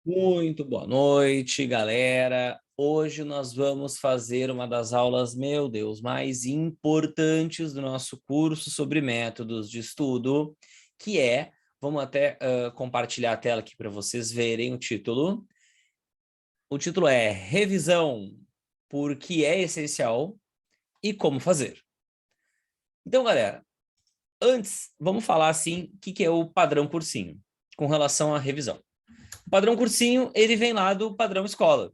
Muito boa noite, galera. Hoje nós vamos fazer uma das aulas, meu Deus, mais importantes do nosso curso sobre métodos de estudo, que é, vamos até compartilhar a tela aqui para vocês verem o título. O título é Revisão, por que é essencial e como fazer. Então, galera, antes, vamos falar assim, o que é o padrão cursinho, com relação à revisão. O padrão cursinho, ele vem lá do padrão escola.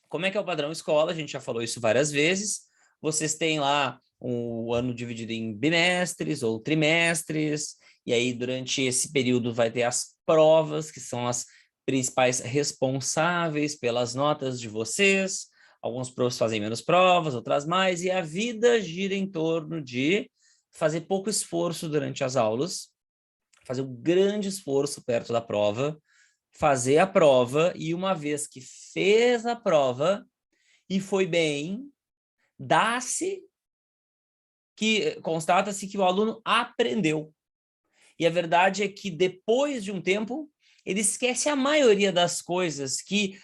Como é que é o padrão escola? A gente já falou isso várias vezes. Vocês têm lá o ano dividido em bimestres ou trimestres, e aí durante esse período vai ter as provas, que são as principais responsáveis pelas notas de vocês. Alguns profs fazem menos provas, outras mais, e a vida gira em torno de fazer pouco esforço durante as aulas, fazer um grande esforço perto da prova, fazer a prova, e uma vez que fez a prova e foi bem, constata-se que o aluno aprendeu. E a verdade é que depois de um tempo, ele esquece a maioria das coisas que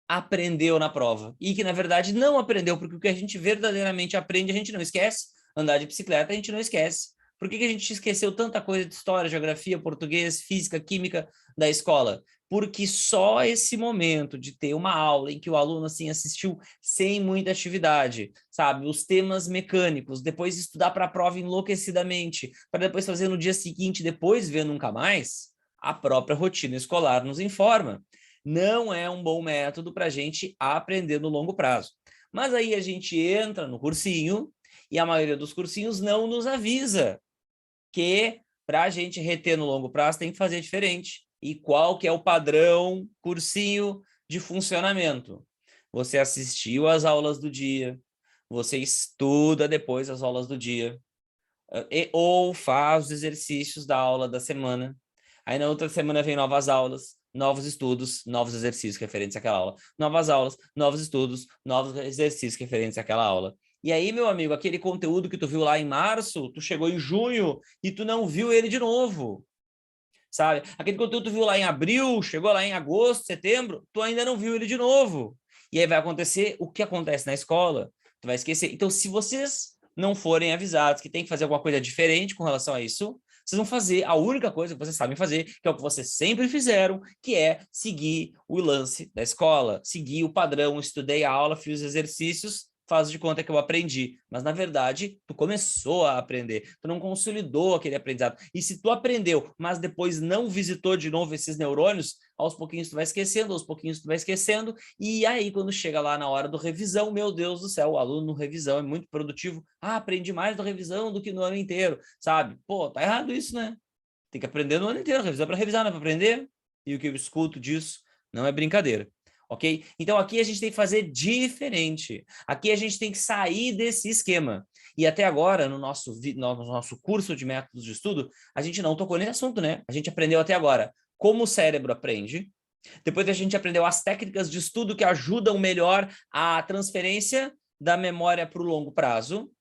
aprendeu na prova. E que, na verdade, não aprendeu, porque o que a gente verdadeiramente aprende, a gente não esquece. Andar de bicicleta, a gente não esquece. Por que a gente esqueceu tanta coisa de história, geografia, português, física, química da escola? Porque só esse momento de ter uma aula em que o aluno assim assistiu sem muita atividade, sabe? Os temas mecânicos, depois estudar para a prova enlouquecidamente, para depois fazer no dia seguinte, depois ver nunca mais, a própria rotina escolar nos informa. Não é um bom método para a gente aprender no longo prazo. Mas aí a gente entra no cursinho e a maioria dos cursinhos não nos avisa que para a gente reter no longo prazo tem que fazer diferente. E qual que é o padrão cursinho de funcionamento? Você assistiu às aulas do dia, você estuda depois as aulas do dia, ou faz os exercícios da aula da semana. Aí na outra semana vem novas aulas, novos estudos, novos exercícios referentes àquela aula. Novas aulas, novos estudos, novos exercícios referentes àquela aula. E aí, meu amigo, aquele conteúdo que tu viu lá em março, tu chegou em junho e tu não viu ele de novo, sabe? Aquele conteúdo que tu viu lá em abril, chegou lá em agosto, setembro, tu ainda não viu ele de novo. E aí vai acontecer o que acontece na escola, tu vai esquecer. Então, se vocês não forem avisados que tem que fazer alguma coisa diferente com relação a isso, vocês vão fazer a única coisa que vocês sabem fazer, que é o que vocês sempre fizeram, que é seguir o lance da escola, seguir o padrão, estudei a aula, fiz os exercícios, faz de conta que eu aprendi, mas na verdade tu começou a aprender, tu não consolidou aquele aprendizado, e se tu aprendeu, mas depois não visitou de novo esses neurônios, aos pouquinhos tu vai esquecendo, aos pouquinhos tu vai esquecendo, e aí quando chega lá na hora do revisão, meu Deus do céu, o aluno no revisão é muito produtivo, aprendi mais na revisão do que no ano inteiro, sabe? Pô, tá errado isso, né? Tem que aprender no ano inteiro, revisão para revisar, não é para aprender, e o que eu escuto disso não é brincadeira. Ok? Então aqui a gente tem que fazer diferente. Aqui a gente tem que sair desse esquema. E até agora, no nosso curso de métodos de estudo, a gente não tocou nesse assunto, né? A gente aprendeu até agora como o cérebro aprende. Depois a gente aprendeu as técnicas de estudo que ajudam melhor a transferência da memória para o longo prazo.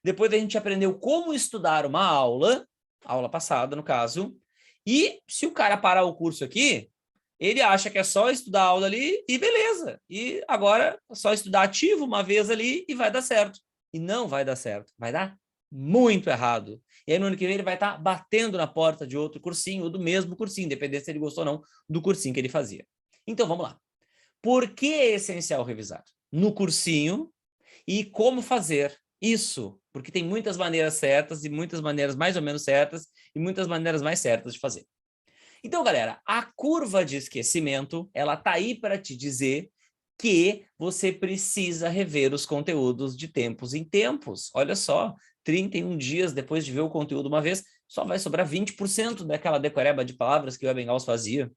Depois a gente aprendeu como estudar uma aula passada, no caso. E se o cara parar o curso aqui, ele acha que é só estudar a aula ali e beleza. E agora é só estudar ativo uma vez ali e vai dar certo. E não vai dar certo. Vai dar muito errado. E aí no ano que vem ele vai estar batendo na porta de outro cursinho ou do mesmo cursinho, independente se ele gostou ou não do cursinho que ele fazia. Então vamos lá. Por que é essencial revisar? No cursinho e como fazer isso? Porque tem muitas maneiras certas e muitas maneiras mais ou menos certas e muitas maneiras mais certas de fazer. Então, galera, a curva de esquecimento, ela tá aí para te dizer que você precisa rever os conteúdos de tempos em tempos. Olha só, 31 dias depois de ver o conteúdo uma vez, só vai sobrar 20% daquela decoreba de palavras que o Ebbinghaus fazia.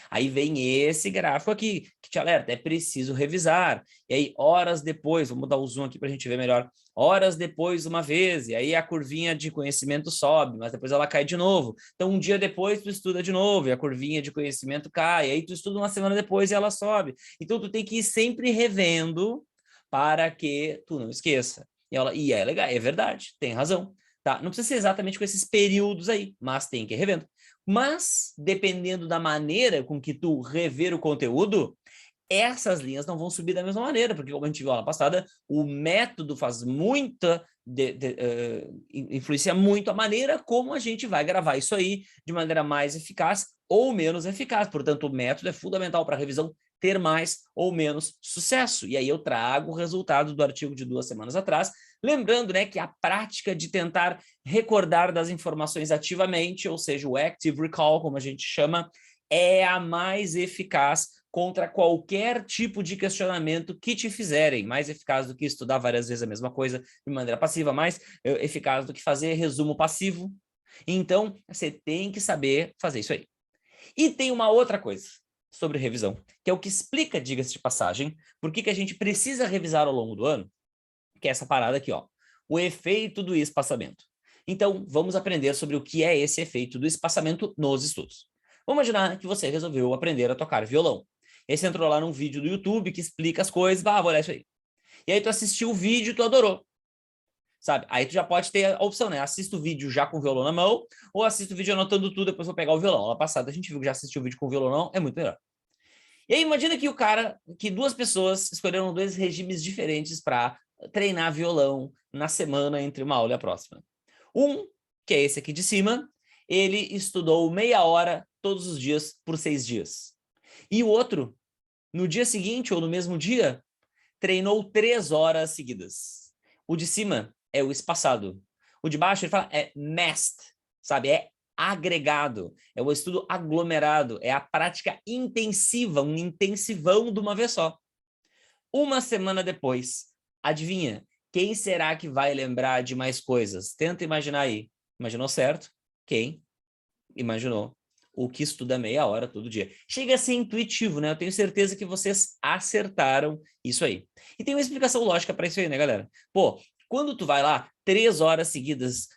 Aí vem esse gráfico aqui, que te alerta, é preciso revisar. E aí, horas depois, vamos dar o zoom aqui para a gente ver melhor, horas depois uma vez, e aí a curvinha de conhecimento sobe, mas depois ela cai de novo. Então, um dia depois, tu estuda de novo, e a curvinha de conhecimento cai, e aí tu estuda uma semana depois e ela sobe. Então, tu tem que ir sempre revendo para que tu não esqueça. E é legal, é verdade, tem razão. Tá? Não precisa ser exatamente com esses períodos aí, mas tem que ir revendo. Mas, dependendo da maneira com que tu rever o conteúdo, essas linhas não vão subir da mesma maneira, porque como a gente viu na passada, o método faz muita, influencia muito a maneira como a gente vai gravar isso aí de maneira mais eficaz ou menos eficaz. Portanto, o método é fundamental para a revisão ter mais ou menos sucesso. E aí eu trago o resultado do artigo de 2 semanas atrás, lembrando, né, que a prática de tentar recordar das informações ativamente, ou seja, o active recall, como a gente chama, é a mais eficaz contra qualquer tipo de questionamento que te fizerem. Mais eficaz do que estudar várias vezes a mesma coisa de maneira passiva, mais eficaz do que fazer resumo passivo. Então, você tem que saber fazer isso aí. E tem uma outra coisa sobre revisão, que é o que explica, diga-se de passagem, por que a gente precisa revisar ao longo do ano, que é essa parada aqui, ó, o efeito do espaçamento. Então, vamos aprender sobre o que é esse efeito do espaçamento nos estudos. Vamos imaginar que você resolveu aprender a tocar violão. E aí você entrou lá num vídeo do YouTube que explica as coisas, vou olhar isso aí. E aí tu assistiu o vídeo e tu adorou, sabe? Aí tu já pode ter a opção, né? Assista o vídeo já com o violão na mão, ou assista o vídeo anotando tudo, depois vou pegar o violão. Lá passada a gente viu que já assistiu o vídeo com o violão, é muito melhor. E aí imagina que duas pessoas escolheram 2 regimes diferentes para treinar violão na semana entre uma aula e a próxima. Um, que é esse aqui de cima, ele estudou meia hora todos os dias por 6 dias. E o outro, no dia seguinte ou no mesmo dia, treinou 3 horas seguidas. O de cima é o espaçado. O de baixo, ele fala, é massed, sabe? É agregado, é o estudo aglomerado, é a prática intensiva, um intensivão de uma vez só. Uma semana depois, adivinha, quem será que vai lembrar de mais coisas? Tenta imaginar aí. Imaginou certo? Quem imaginou o que estuda meia hora todo dia? Chega a ser intuitivo, né? Eu tenho certeza que vocês acertaram isso aí. E tem uma explicação lógica para isso aí, né, galera? Pô, quando tu vai lá 3 horas seguidas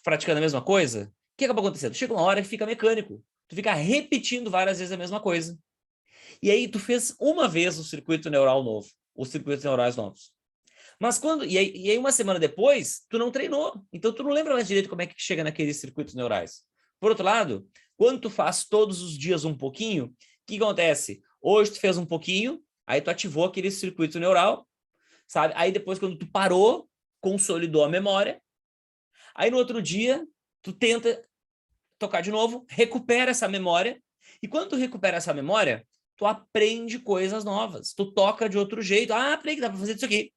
praticando a mesma coisa, o que acaba acontecendo? Chega uma hora que fica mecânico. Tu fica repetindo várias vezes a mesma coisa. E aí tu fez uma vez o circuito neural novo, os circuitos neurais novos. Mas quando... E aí uma semana depois, tu não treinou. Então tu não lembra mais direito como é que chega naqueles circuitos neurais. Por outro lado, quando tu faz todos os dias um pouquinho, o que acontece? Hoje tu fez um pouquinho, aí tu ativou aquele circuito neural, sabe? Aí depois, quando tu parou, consolidou a memória. Aí no outro dia, tu tenta tocar de novo, recupera essa memória. E quando tu recupera essa memória, tu aprende coisas novas. Tu toca de outro jeito. Ah, aprendi que dá para fazer isso aqui.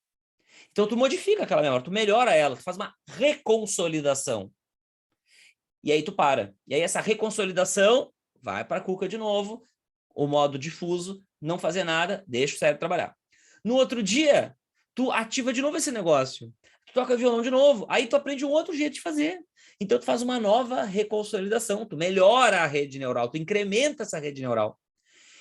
Então tu modifica aquela memória, tu melhora ela, tu faz uma reconsolidação. E aí tu para. E aí essa reconsolidação vai para a cuca de novo, o modo difuso, não fazer nada, deixa o cérebro trabalhar. No outro dia, tu ativa de novo esse negócio. Tu toca violão de novo, aí tu aprende um outro jeito de fazer. Então tu faz uma nova reconsolidação, tu melhora a rede neural, tu incrementa essa rede neural.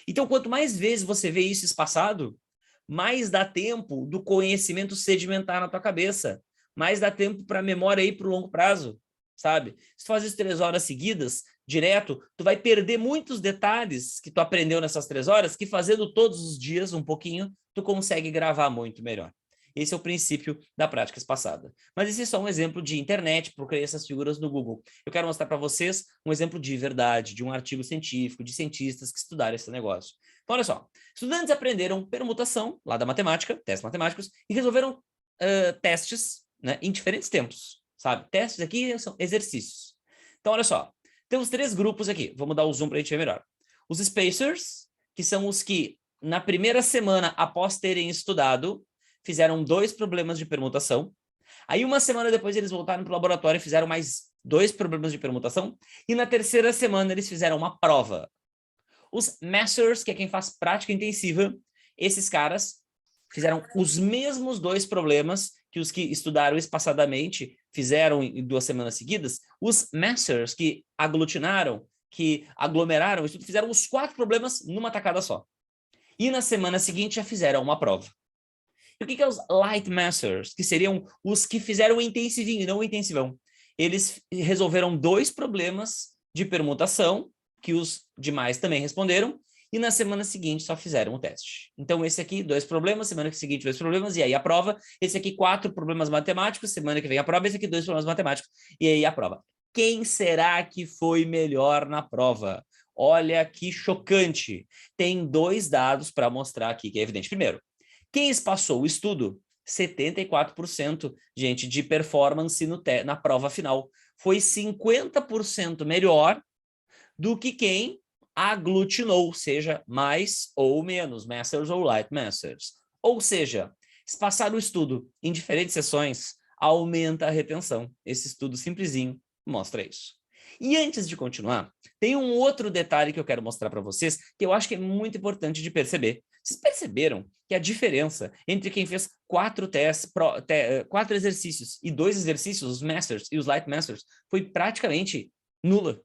Então quanto mais vezes você vê isso espaçado, mais dá tempo do conhecimento sedimentar na tua cabeça, mais dá tempo para a memória ir para o longo prazo, sabe? Se tu faz isso 3 horas seguidas, direto, tu vai perder muitos detalhes que tu aprendeu nessas 3 horas, que fazendo todos os dias um pouquinho, tu consegue gravar muito melhor. Esse é o princípio da prática espaçada. Mas esse é só um exemplo de internet, procurei essas figuras no Google. Eu quero mostrar para vocês um exemplo de verdade, de um artigo científico, de cientistas que estudaram esse negócio. Então, olha só. Estudantes aprenderam permutação, lá da matemática, testes matemáticos, e resolveram testes, né, em diferentes tempos, sabe? Testes aqui são exercícios. Então, olha só. Temos 3 grupos aqui. Vamos dar o zoom para a gente ver melhor. Os spacers, que são os que, na primeira semana após terem estudado, fizeram 2 problemas de permutação. Aí, uma semana depois, eles voltaram para o laboratório e fizeram mais 2 problemas de permutação. E na terceira semana, eles fizeram uma prova. Os masters, que é quem faz prática intensiva, esses caras fizeram os mesmos 2 problemas que os que estudaram espaçadamente fizeram em 2 semanas seguidas. Os masters, que aglutinaram, que aglomeraram, fizeram os 4 problemas numa tacada só. E na semana seguinte já fizeram uma prova. E o que é os light masters? Que seriam os que fizeram o intensivinho e não o intensivão. Eles resolveram 2 problemas de permutação, que os demais também responderam, e na semana seguinte só fizeram o teste. Então esse aqui, 2 problemas, semana seguinte 2 problemas, e aí a prova. Esse aqui, 4 problemas matemáticos, semana que vem a prova, esse aqui 2 problemas matemáticos, e aí a prova. Quem será que foi melhor na prova? Olha que chocante. Tem 2 dados para mostrar aqui, que é evidente. Primeiro, quem espaçou o estudo? 74%, gente, de performance na prova final. Foi 50% melhor do que quem aglutinou, seja mais ou menos, Masters ou Light Masters. Ou seja, espaçar o estudo em diferentes sessões aumenta a retenção. Esse estudo simplesinho mostra isso. E antes de continuar, tem um outro detalhe que eu quero mostrar para vocês, que eu acho que é muito importante de perceber. Vocês perceberam que a diferença entre quem fez 4 exercícios e 2 exercícios, os Masters e os Light Masters, foi praticamente nula?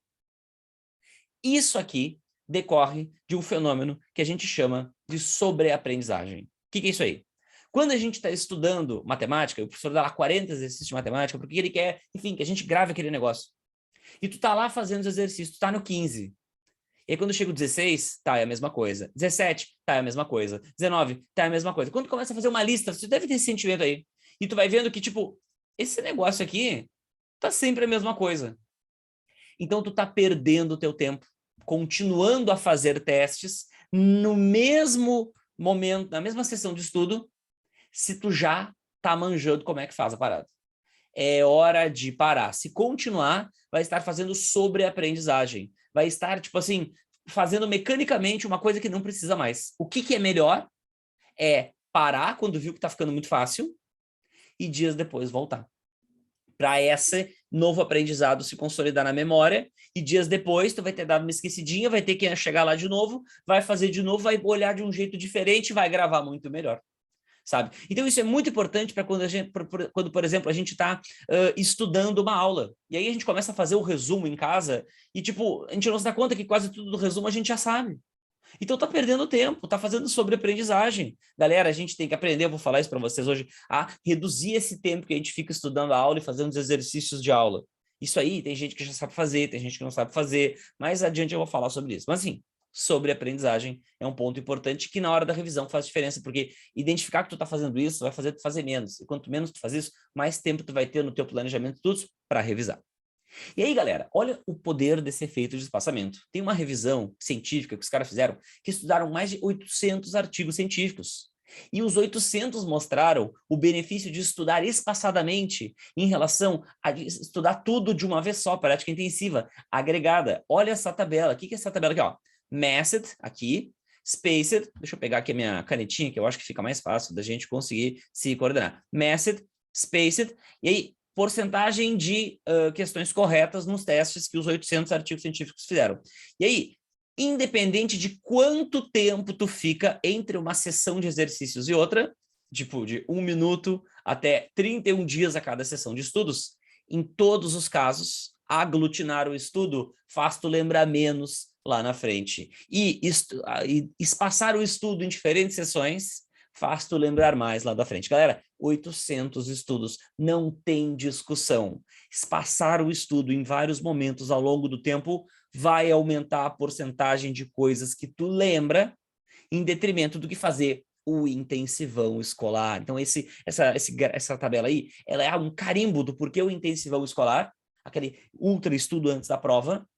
Isso aqui decorre de um fenômeno que a gente chama de sobreaprendizagem. O que é isso aí? Quando a gente está estudando matemática, o professor dá lá 40 exercícios de matemática, porque ele quer, enfim, que a gente grave aquele negócio. E tu tá lá fazendo os exercícios, tu tá no 15. E aí quando chega o 16, tá, é a mesma coisa. 17, tá, é a mesma coisa. 19, tá, é a mesma coisa. Quando tu começa a fazer uma lista, você deve ter esse sentimento aí. E tu vai vendo que, tipo, esse negócio aqui tá sempre a mesma coisa. Então, tu tá perdendo o teu tempo, continuando a fazer testes no mesmo momento, na mesma sessão de estudo, se tu já tá manjando como é que faz a parada. É hora de parar. Se continuar, vai estar fazendo sobreaprendizagem. Vai estar, tipo assim, fazendo mecanicamente uma coisa que não precisa mais. O que é melhor é parar quando viu que tá ficando muito fácil e dias depois voltar. Para esse novo aprendizado se consolidar na memória, e dias depois tu vai ter dado uma esquecidinha, vai ter que chegar lá de novo, vai fazer de novo, vai olhar de um jeito diferente, vai gravar muito melhor, sabe? Então isso é muito importante para quando, por exemplo, a gente está estudando uma aula, e aí a gente começa a fazer o resumo em casa, e tipo, a gente não se dá conta que quase tudo do resumo a gente já sabe. Então tá perdendo tempo, tá fazendo sobreaprendizagem. Galera, a gente tem que aprender, eu vou falar isso para vocês hoje, a reduzir esse tempo que a gente fica estudando a aula e fazendo os exercícios de aula. Isso aí, tem gente que já sabe fazer, tem gente que não sabe fazer, mais adiante eu vou falar sobre isso. Mas assim, sobreaprendizagem é um ponto importante que na hora da revisão faz diferença, porque identificar que tu tá fazendo isso vai fazer tu fazer menos. E quanto menos tu faz isso, mais tempo tu vai ter no teu planejamento de estudos para revisar. E aí, galera, olha o poder desse efeito de espaçamento. Tem uma revisão científica que os caras fizeram, que estudaram mais de 800 artigos científicos. E os 800 mostraram o benefício de estudar espaçadamente em relação a estudar tudo de uma vez só, prática intensiva, agregada. Olha essa tabela. O que é essa tabela aqui? Ó? Massed, aqui, Spaced. Deixa eu pegar aqui a minha canetinha, que eu acho que fica mais fácil da gente conseguir se coordenar. Massed, Spaced. E aí, porcentagem de questões corretas nos testes que os 800 artigos científicos fizeram. E aí, independente de quanto tempo tu fica entre uma sessão de exercícios e outra, tipo de 1 minuto até 31 dias a cada sessão de estudos, em todos os casos, aglutinar o estudo faz tu lembrar menos lá na frente. E espaçar o estudo em diferentes sessões faz tu lembrar mais lá da frente. Galera, 800 estudos, não tem discussão. Espaçar o estudo em vários momentos ao longo do tempo vai aumentar a porcentagem de coisas que tu lembra, em detrimento do que fazer o intensivão escolar. Então, essa tabela aí, ela é um carimbo do porquê o intensivão escolar, aquele ultra estudo antes da prova,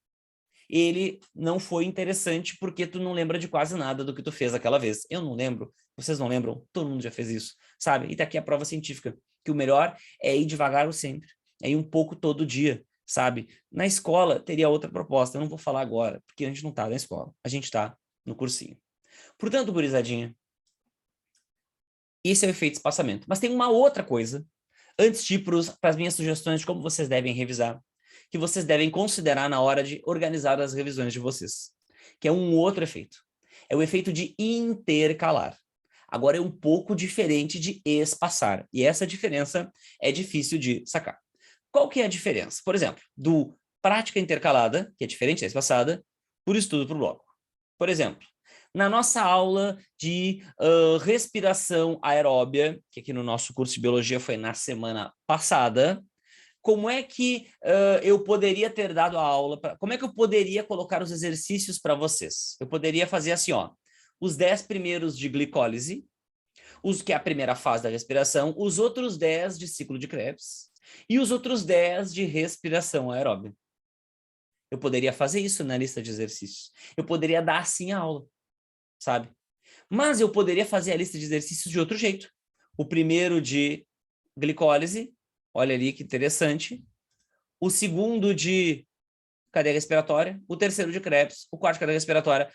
ele não foi interessante porque tu não lembra de quase nada do que tu fez aquela vez. Eu não lembro, vocês não lembram, todo mundo já fez isso, sabe? E tá aqui a prova científica, que o melhor é ir devagar ou sempre, é ir um pouco todo dia, sabe? Na escola teria outra proposta, eu não vou falar agora, porque a gente não tá na escola, a gente tá no cursinho. Portanto, gurizadinha, esse é o efeito espaçamento. Mas tem uma outra coisa, antes de ir para as minhas sugestões de como vocês devem revisar, que vocês devem considerar na hora de organizar as revisões de vocês, que é um outro efeito. É o efeito de intercalar. Agora é um pouco diferente de espaçar, e essa diferença é difícil de sacar. Qual que é a diferença? Por exemplo, do prática intercalada, que é diferente da espaçada, por estudo por bloco. Por exemplo, na nossa aula de respiração aeróbia, que aqui no nosso curso de biologia foi na semana passada, como é que eu poderia ter dado a aula, como é que eu poderia colocar os exercícios para vocês? Eu poderia fazer assim, ó, os 10 primeiros de glicólise, que é a primeira fase da respiração, os outros 10 de ciclo de Krebs e os outros 10 de respiração aeróbia. Eu poderia fazer isso na lista de exercícios. Eu poderia dar assim a aula, sabe? Mas eu poderia fazer a lista de exercícios de outro jeito. O primeiro de glicólise, olha ali que interessante. O segundo de cadeia respiratória. O terceiro de Krebs. O quarto de cadeia respiratória.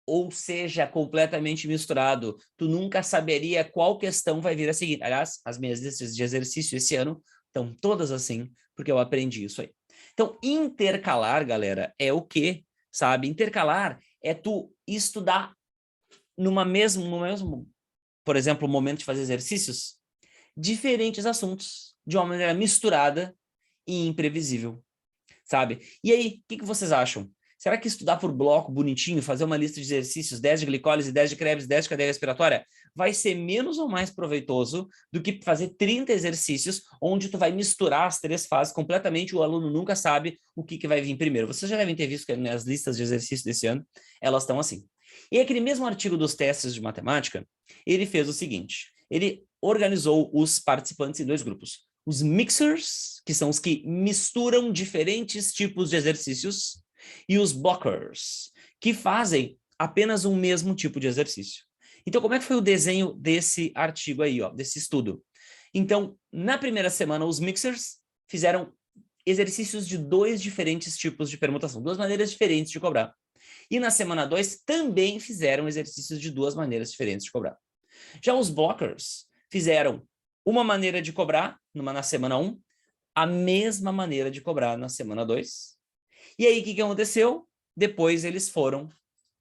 Ou seja, completamente misturado. Tu nunca saberia qual questão vai vir a seguir. Aliás, as minhas listas de exercício esse ano estão todas assim, porque eu aprendi isso aí. Então, intercalar, galera, é o quê? Sabe? Intercalar é tu estudar no mesmo, por exemplo, momento de fazer exercícios, diferentes assuntos, de uma maneira misturada e imprevisível, sabe? E aí, o que vocês acham? Será que estudar por bloco, bonitinho, fazer uma lista de exercícios, 10 de glicólise, 10 de Krebs, 10 de cadeia respiratória, vai ser menos ou mais proveitoso do que fazer 30 exercícios, onde tu vai misturar as 3 fases completamente, o aluno nunca sabe o que vai vir primeiro. Vocês já devem ter visto que as listas de exercícios desse ano, elas estão assim. E aquele mesmo artigo dos testes de matemática, ele fez o seguinte, ele organizou os participantes em 2 grupos. Os mixers, que são os que misturam diferentes tipos de exercícios, e os blockers, que fazem apenas um mesmo tipo de exercício. Então, como é que foi o desenho desse artigo aí, ó, desse estudo? Então, na primeira semana, os mixers fizeram exercícios de 2 diferentes tipos de permutação, 2 maneiras diferentes de cobrar. E na semana 2 também fizeram exercícios de 2 maneiras diferentes de cobrar. Já os blockers fizeram uma maneira de cobrar na semana 1, a mesma maneira de cobrar na semana 2. E aí, o que aconteceu? Depois eles foram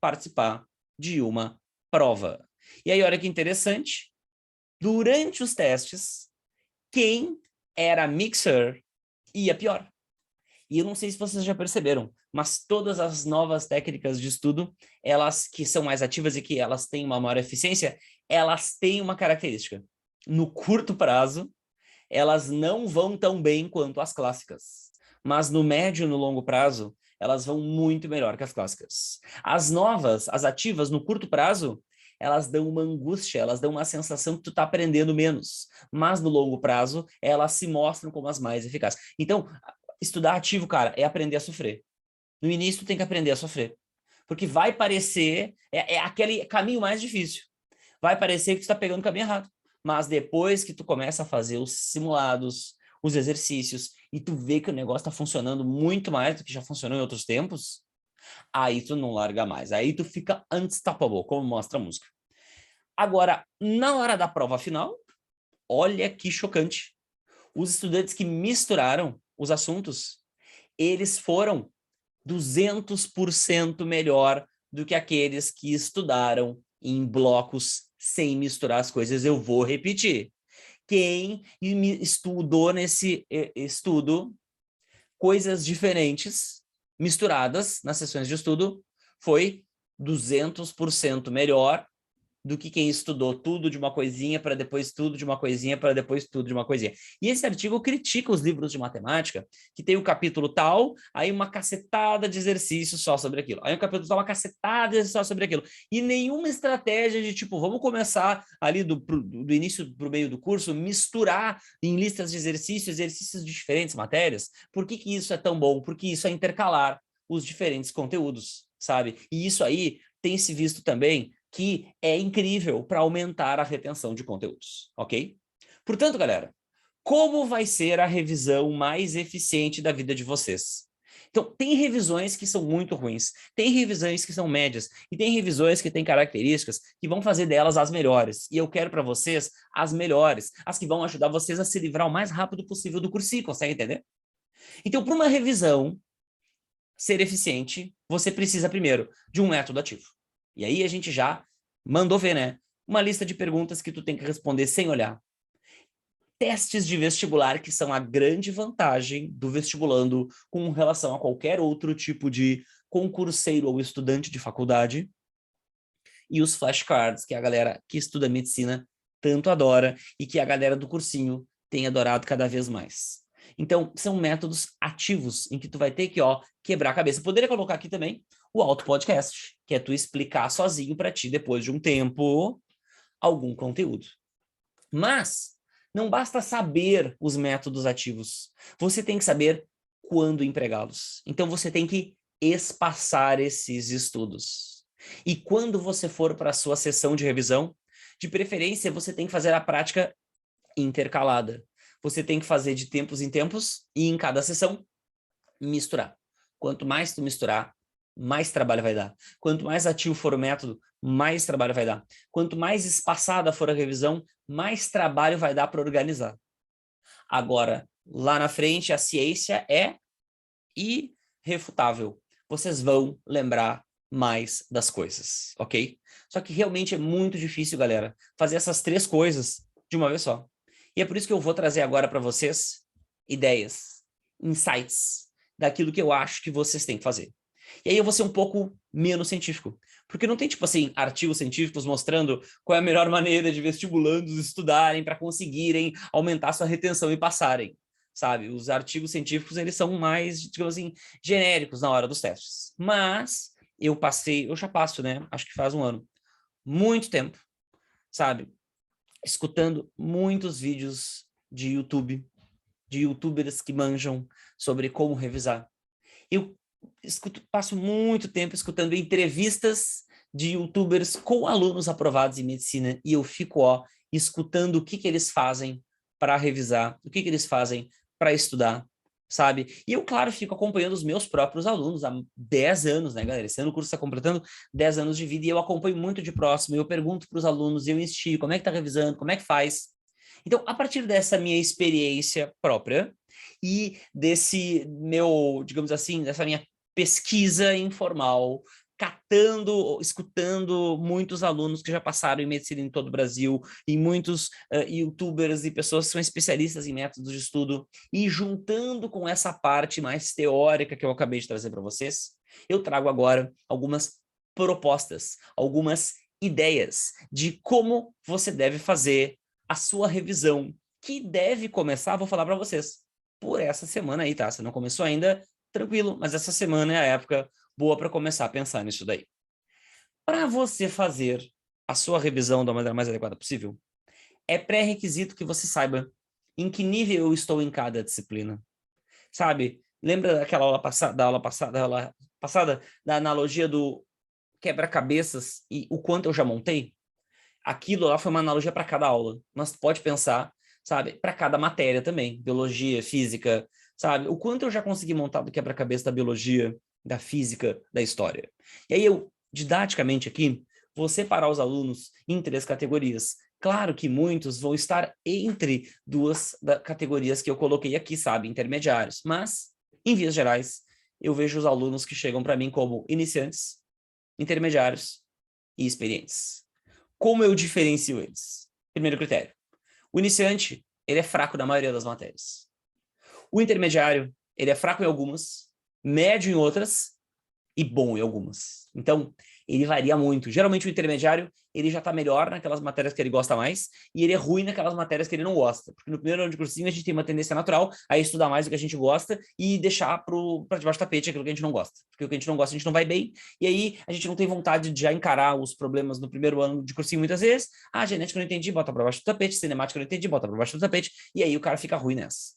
participar de uma prova. E aí, olha que interessante, durante os testes, quem era mixer ia pior. E eu não sei se vocês já perceberam, mas todas as novas técnicas de estudo, elas que são mais ativas e que elas têm uma maior eficiência, elas têm uma característica. No curto prazo, elas não vão tão bem quanto as clássicas. Mas no médio e no longo prazo, elas vão muito melhor que as clássicas. As novas, as ativas, no curto prazo, elas dão uma angústia, elas dão uma sensação que tu tá aprendendo menos. Mas no longo prazo, elas se mostram como as mais eficazes. Então, estudar ativo, cara, é aprender a sofrer. No início, tu tem que aprender a sofrer. Porque vai parecer, é aquele caminho mais difícil. Vai parecer que tu tá pegando o caminho errado. Mas depois que tu começa a fazer os simulados, os exercícios, e tu vê que o negócio está funcionando muito mais do que já funcionou em outros tempos, aí tu não larga mais. Aí tu fica unstoppable, como mostra a música. Agora, na hora da prova final, olha que chocante. Os estudantes que misturaram os assuntos, eles foram 200% melhor do que aqueles que estudaram em blocos sem misturar as coisas. Eu vou repetir. Quem estudou nesse estudo coisas diferentes, misturadas nas sessões de estudo, foi 200% melhor do que quem estudou tudo de uma coisinha para depois tudo de uma coisinha para depois tudo de uma coisinha. E esse artigo critica os livros de matemática, que tem o capítulo tal, aí uma cacetada de exercícios só sobre aquilo. Aí o capítulo tal, uma cacetada de exercícios só sobre aquilo. E nenhuma estratégia de tipo, vamos começar ali do início para o meio do curso, misturar em listas de exercícios de diferentes matérias. Por que isso é tão bom? Porque isso é intercalar os diferentes conteúdos, sabe? E isso aí tem se visto também que é incrível para aumentar a retenção de conteúdos, ok? Portanto, galera, como vai ser a revisão mais eficiente da vida de vocês? Então, tem revisões que são muito ruins, tem revisões que são médias, e tem revisões que têm características que vão fazer delas as melhores. E eu quero para vocês as melhores, as que vão ajudar vocês a se livrar o mais rápido possível do cursinho, consegue entender? Então, para uma revisão ser eficiente, você precisa primeiro de um método ativo. E aí a gente já mandou ver, né? Uma lista de perguntas que tu tem que responder sem olhar. Testes de vestibular, que são a grande vantagem do vestibulando com relação a qualquer outro tipo de concurseiro ou estudante de faculdade. E os flashcards, que a galera que estuda medicina tanto adora e que a galera do cursinho tem adorado cada vez mais. Então, são métodos ativos em que tu vai ter que, ó, quebrar a cabeça. Poderia colocar aqui também o auto podcast, que é tu explicar sozinho para ti, depois de um tempo, algum conteúdo. Mas não basta saber os métodos ativos. Você tem que saber quando empregá-los. Então, você tem que espaçar esses estudos. E quando você for para a sua sessão de revisão, de preferência, você tem que fazer a prática intercalada. Você tem que fazer de tempos em tempos e em cada sessão misturar. Quanto mais tu misturar, mais trabalho vai dar. Quanto mais ativo for o método, mais trabalho vai dar. Quanto mais espaçada for a revisão, mais trabalho vai dar para organizar. Agora, lá na frente, a ciência é irrefutável. Vocês vão lembrar mais das coisas, ok? Só que realmente é muito difícil, galera, fazer essas 3 coisas de uma vez só. E é por isso que eu vou trazer agora para vocês ideias, insights, daquilo que eu acho que vocês têm que fazer. E aí eu vou ser um pouco menos científico, porque não tem, tipo assim, artigos científicos mostrando qual é a melhor maneira de vestibulandos estudarem para conseguirem aumentar sua retenção e passarem, sabe? Os artigos científicos, eles são mais, digamos assim, genéricos na hora dos testes. Mas eu já passo, né? Acho que faz um ano, muito tempo, sabe? Escutando muitos vídeos de YouTube, de youtubers que manjam sobre como revisar. Eu passo muito tempo escutando entrevistas de youtubers com alunos aprovados em medicina e eu fico, ó, escutando o que eles fazem para revisar, o que eles fazem para estudar, sabe? E eu, claro, fico acompanhando os meus próprios alunos há 10 anos, né, galera? Esse ano o curso está completando 10 anos de vida e eu acompanho muito de próximo, eu pergunto para os alunos, eu instigo, como é que tá revisando, como é que faz? Então, a partir dessa minha experiência própria e desse meu, digamos assim, dessa minha pesquisa informal, catando, escutando muitos alunos que já passaram em medicina em todo o Brasil, e muitos youtubers e pessoas que são especialistas em métodos de estudo, e juntando com essa parte mais teórica que eu acabei de trazer para vocês, eu trago agora algumas propostas, algumas ideias de como você deve fazer a sua revisão, que deve começar, vou falar para vocês, por essa semana aí, tá? Se não começou ainda, tranquilo, mas essa semana é a época boa para começar a pensar nisso daí. Para você fazer a sua revisão da maneira mais adequada possível, é pré-requisito que você saiba em que nível eu estou em cada disciplina. Sabe? Lembra daquela aula passada, da analogia do quebra-cabeças e o quanto eu já montei? Aquilo lá foi uma analogia para cada aula, mas pode pensar, sabe, para cada matéria também, biologia, física, sabe, o quanto eu já consegui montar do quebra-cabeça da biologia, da física, da história. E aí eu, didaticamente aqui, vou separar os alunos em 3 categorias. Claro que muitos vão estar entre 2 categorias que eu coloquei aqui, sabe, intermediários, mas, em vias gerais, eu vejo os alunos que chegam para mim como iniciantes, intermediários e experientes. Como eu diferencio eles? Primeiro critério. O iniciante, ele é fraco na maioria das matérias. O intermediário, ele é fraco em algumas, médio em outras e bom em algumas. Então, ele varia muito. Geralmente o intermediário, ele já está melhor naquelas matérias que ele gosta mais e ele é ruim naquelas matérias que ele não gosta. Porque no primeiro ano de cursinho a gente tem uma tendência natural a estudar mais do que a gente gosta e deixar para debaixo do tapete aquilo que a gente não gosta. Porque o que a gente não gosta a gente não vai bem e aí a gente não tem vontade de já encarar os problemas no primeiro ano de cursinho muitas vezes. Ah, genética eu não entendi, bota para baixo do tapete. Cinemática eu não entendi, bota para baixo do tapete. E aí o cara fica ruim nessa.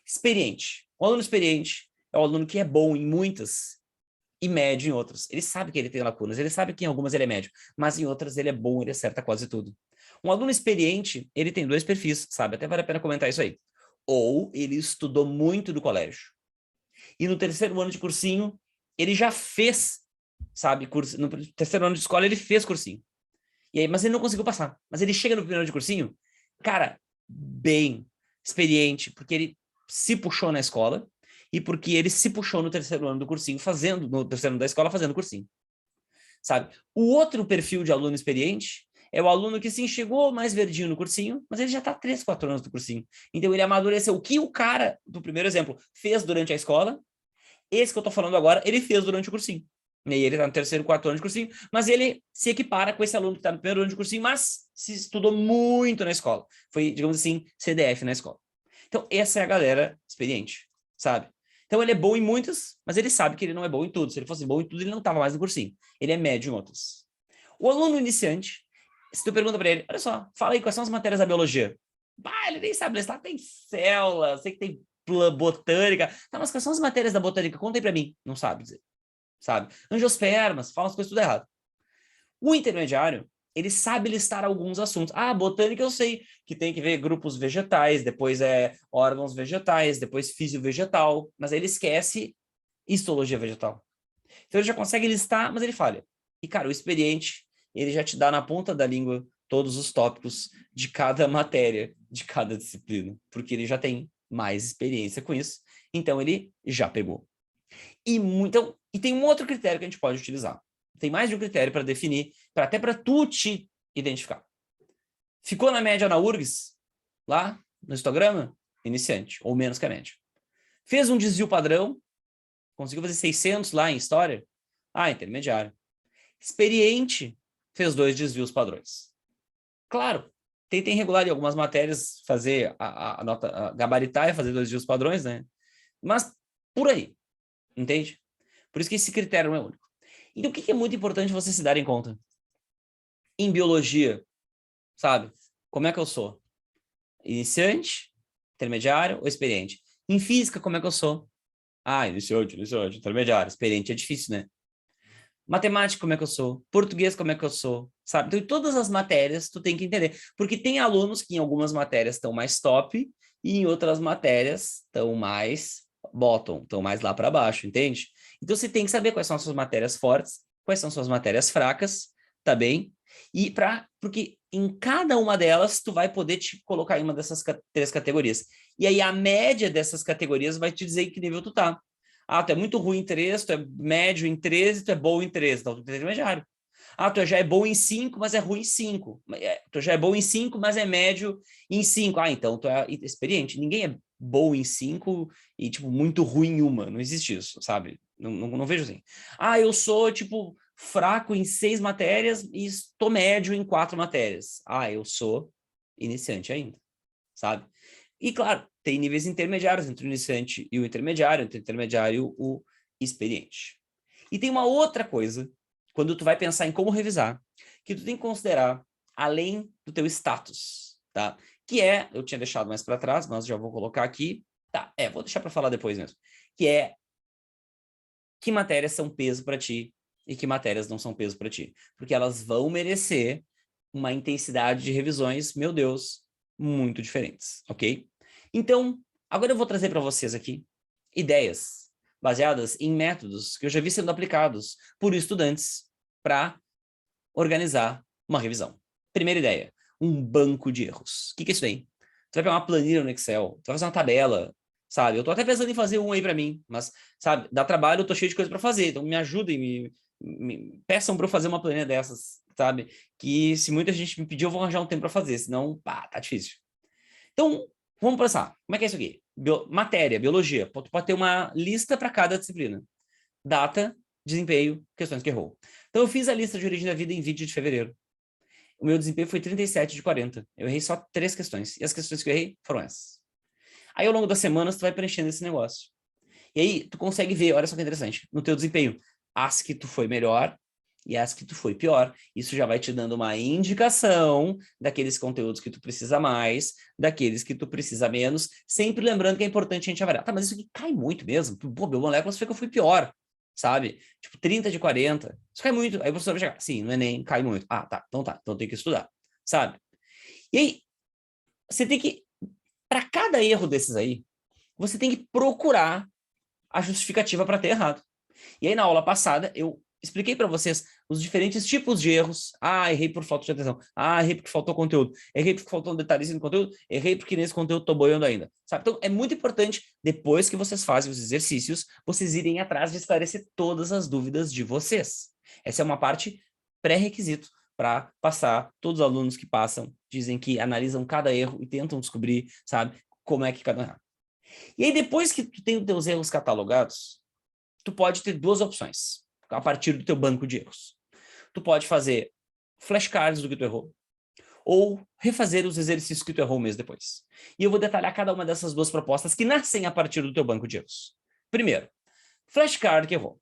Experiente. O aluno experiente é o aluno que é bom em muitas e médio em outras. Ele sabe que ele tem lacunas, ele sabe que em algumas ele é médio, mas em outras ele é bom, ele acerta quase tudo. Um aluno experiente, ele tem 2 perfis, sabe? Até vale a pena comentar isso aí. Ou ele estudou muito no colégio. E no terceiro ano de cursinho, ele já fez, sabe? No terceiro ano de escola, ele fez cursinho. E aí, mas ele não conseguiu passar. Mas ele chega no primeiro ano de cursinho, cara, bem experiente, porque ele se puxou na escola, e porque ele se puxou no terceiro ano do cursinho, no terceiro ano da escola, fazendo cursinho, sabe? O outro perfil de aluno experiente é o aluno que, sim, chegou mais verdinho no cursinho, mas ele já está 3, 4 anos do cursinho. Então, ele amadureceu. O que o cara, do primeiro exemplo, fez durante a escola, esse que eu estou falando agora, ele fez durante o cursinho. E aí ele está no terceiro, 4 ano de cursinho, mas ele se equipara com esse aluno que está no primeiro ano de cursinho, mas se estudou muito na escola. Foi, digamos assim, CDF na escola. Então, essa é a galera experiente, sabe? Então, ele é bom em muitas, mas ele sabe que ele não é bom em tudo. Se ele fosse bom em tudo, ele não estava mais no cursinho. Ele é médio em outras. O aluno iniciante, se tu pergunta para ele, olha só, fala aí, quais são as matérias da biologia? Bah, ele nem sabe, lá tem célula, sei que tem botânica. Tá, mas quais são as matérias da botânica? Conta aí para mim. Não sabe dizer. sabe? Angiospermas, fala as coisas tudo errado. O intermediário, ele sabe listar alguns assuntos. Ah, botânica eu sei que tem que ver grupos vegetais, depois órgãos vegetais, depois fisiovegetal, mas aí ele esquece histologia vegetal. Então ele já consegue listar, mas ele falha. E, cara, o experiente, ele já te dá na ponta da língua todos os tópicos de cada matéria, de cada disciplina, porque ele já tem mais experiência com isso, então ele já pegou. E tem um outro critério que a gente pode utilizar. Tem mais de um critério para definir, até para tu te identificar. Ficou na média na URGS, lá no histograma? Iniciante, ou menos que a média. Fez um desvio padrão, conseguiu fazer 600 lá em história? Ah, intermediário. Experiente, fez 2 desvios padrões. Claro, tem regular em algumas matérias fazer a nota, gabaritar e fazer 2 desvios padrões, né? Mas por aí, entende? Por isso que esse critério não é único. Então, o que é muito importante você se dar em conta? Em biologia, sabe? Como é que eu sou? Iniciante, intermediário ou experiente? Em física, como é que eu sou? Ah, iniciante, intermediário. Experiente é difícil, né? Matemática, como é que eu sou? Português, como é que eu sou? Sabe? Então, em todas as matérias, tu tem que entender. Porque tem alunos que em algumas matérias estão mais top e em outras matérias estão mais bottom, estão mais lá para baixo, entende? Então, você tem que saber quais são as suas matérias fortes, quais são as suas matérias fracas, tá bem? Porque em cada uma delas, tu vai poder te colocar em uma dessas 3 categorias. E aí, a média dessas categorias vai te dizer em que nível tu tá. Ah, tu é muito ruim em 3, tu é médio em 13, tu é bom em 13, então tu é intermediário. Ah, tu já é bom em 5, mas é ruim em 5. Tu já é bom em 5, mas é médio em 5. Ah, então tu é experiente. Ninguém é bom em 5 e, tipo, muito ruim em uma. Não existe isso, sabe? Não vejo assim. Ah, eu sou, tipo, fraco em 6 matérias e estou médio em 4 matérias. Ah, eu sou iniciante ainda, sabe? E, claro, tem níveis intermediários entre o iniciante e o intermediário, entre o intermediário e o experiente. E tem uma outra coisa, quando tu vai pensar em como revisar, que tu tem que considerar além do teu status, tá? Que eu tinha deixado mais para trás, mas já vou colocar aqui. Tá, vou deixar para falar depois mesmo. Que é que matérias são peso para ti e que matérias não são peso para ti. Porque elas vão merecer uma intensidade de revisões, meu Deus, muito diferentes, ok? Então, agora eu vou trazer para vocês aqui ideias baseadas em métodos que eu já vi sendo aplicados por estudantes para organizar uma revisão. Primeira ideia, um banco de erros. O que é isso aí? Tu vai pegar uma planilha no Excel, tu vai fazer uma tabela, sabe? Eu tô até pensando em fazer um aí para mim, mas, sabe, dá trabalho, eu tô cheio de coisa para fazer, então me ajudem, me peçam para eu fazer uma planilha dessas, sabe? Que se muita gente me pedir, eu vou arranjar um tempo para fazer, senão, pá, tá difícil. Então, vamos pensar, como é que é isso aqui? Matéria, biologia, tu pode ter uma lista para cada disciplina. Data, desempenho, questões que errou. Então, eu fiz a lista de origem da vida em 20 de fevereiro. O meu desempenho foi 37 de 40. Eu errei só 3 questões. E as questões que eu errei foram essas. Aí, ao longo das semanas, tu vai preenchendo esse negócio. E aí, tu consegue ver, olha só que interessante, no teu desempenho, as que tu foi melhor e as que tu foi pior. Isso já vai te dando uma indicação daqueles conteúdos que tu precisa mais, daqueles que tu precisa menos, sempre lembrando que é importante a gente avaliar. Tá, mas isso aqui cai muito mesmo. Pô, meu moléculas foi que eu fui pior, sabe? Tipo, 30 de 40. Isso cai muito. Aí o professor vai chegar, sim, no Enem cai muito. Ah, tá, então tem que estudar, sabe? E aí, você tem que, para cada erro desses aí, você tem que procurar a justificativa para ter errado. E aí, na aula passada, eu expliquei para vocês os diferentes tipos de erros. Ah, errei por falta de atenção. Ah, errei porque faltou conteúdo. Errei porque faltou um detalhezinho no conteúdo. Errei porque nesse conteúdo estou boiando ainda. Sabe? Então, é muito importante, depois que vocês fazem os exercícios, vocês irem atrás de esclarecer todas as dúvidas de vocês. Essa é uma parte pré-requisito para passar. Todos os alunos que passam dizem que analisam cada erro e tentam descobrir, sabe, como é que cada um erra. E aí, depois que tu tem os teus erros catalogados, tu pode ter 2 opções a partir do teu banco de erros. Tu pode fazer flashcards do que tu errou ou refazer os exercícios que tu errou um mês depois. E eu vou detalhar cada uma dessas 2 propostas que nascem a partir do teu banco de erros. Primeiro, flashcard que errou.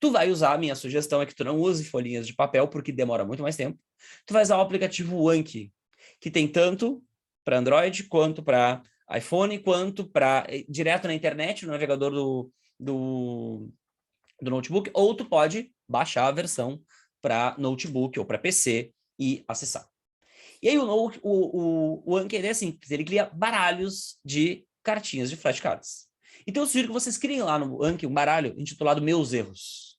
Tu vai usar, a minha sugestão é que tu não use folhinhas de papel, porque demora muito mais tempo. Tu vai usar o aplicativo Anki, que tem tanto para Android, quanto para iPhone, quanto para direto na internet, no navegador do do notebook, ou tu pode baixar a versão para notebook ou para PC e acessar. E aí o Anki é assim, ele cria baralhos de cartinhas de flashcards. Então eu sugiro que vocês criem lá no Anki um baralho intitulado Meus Erros.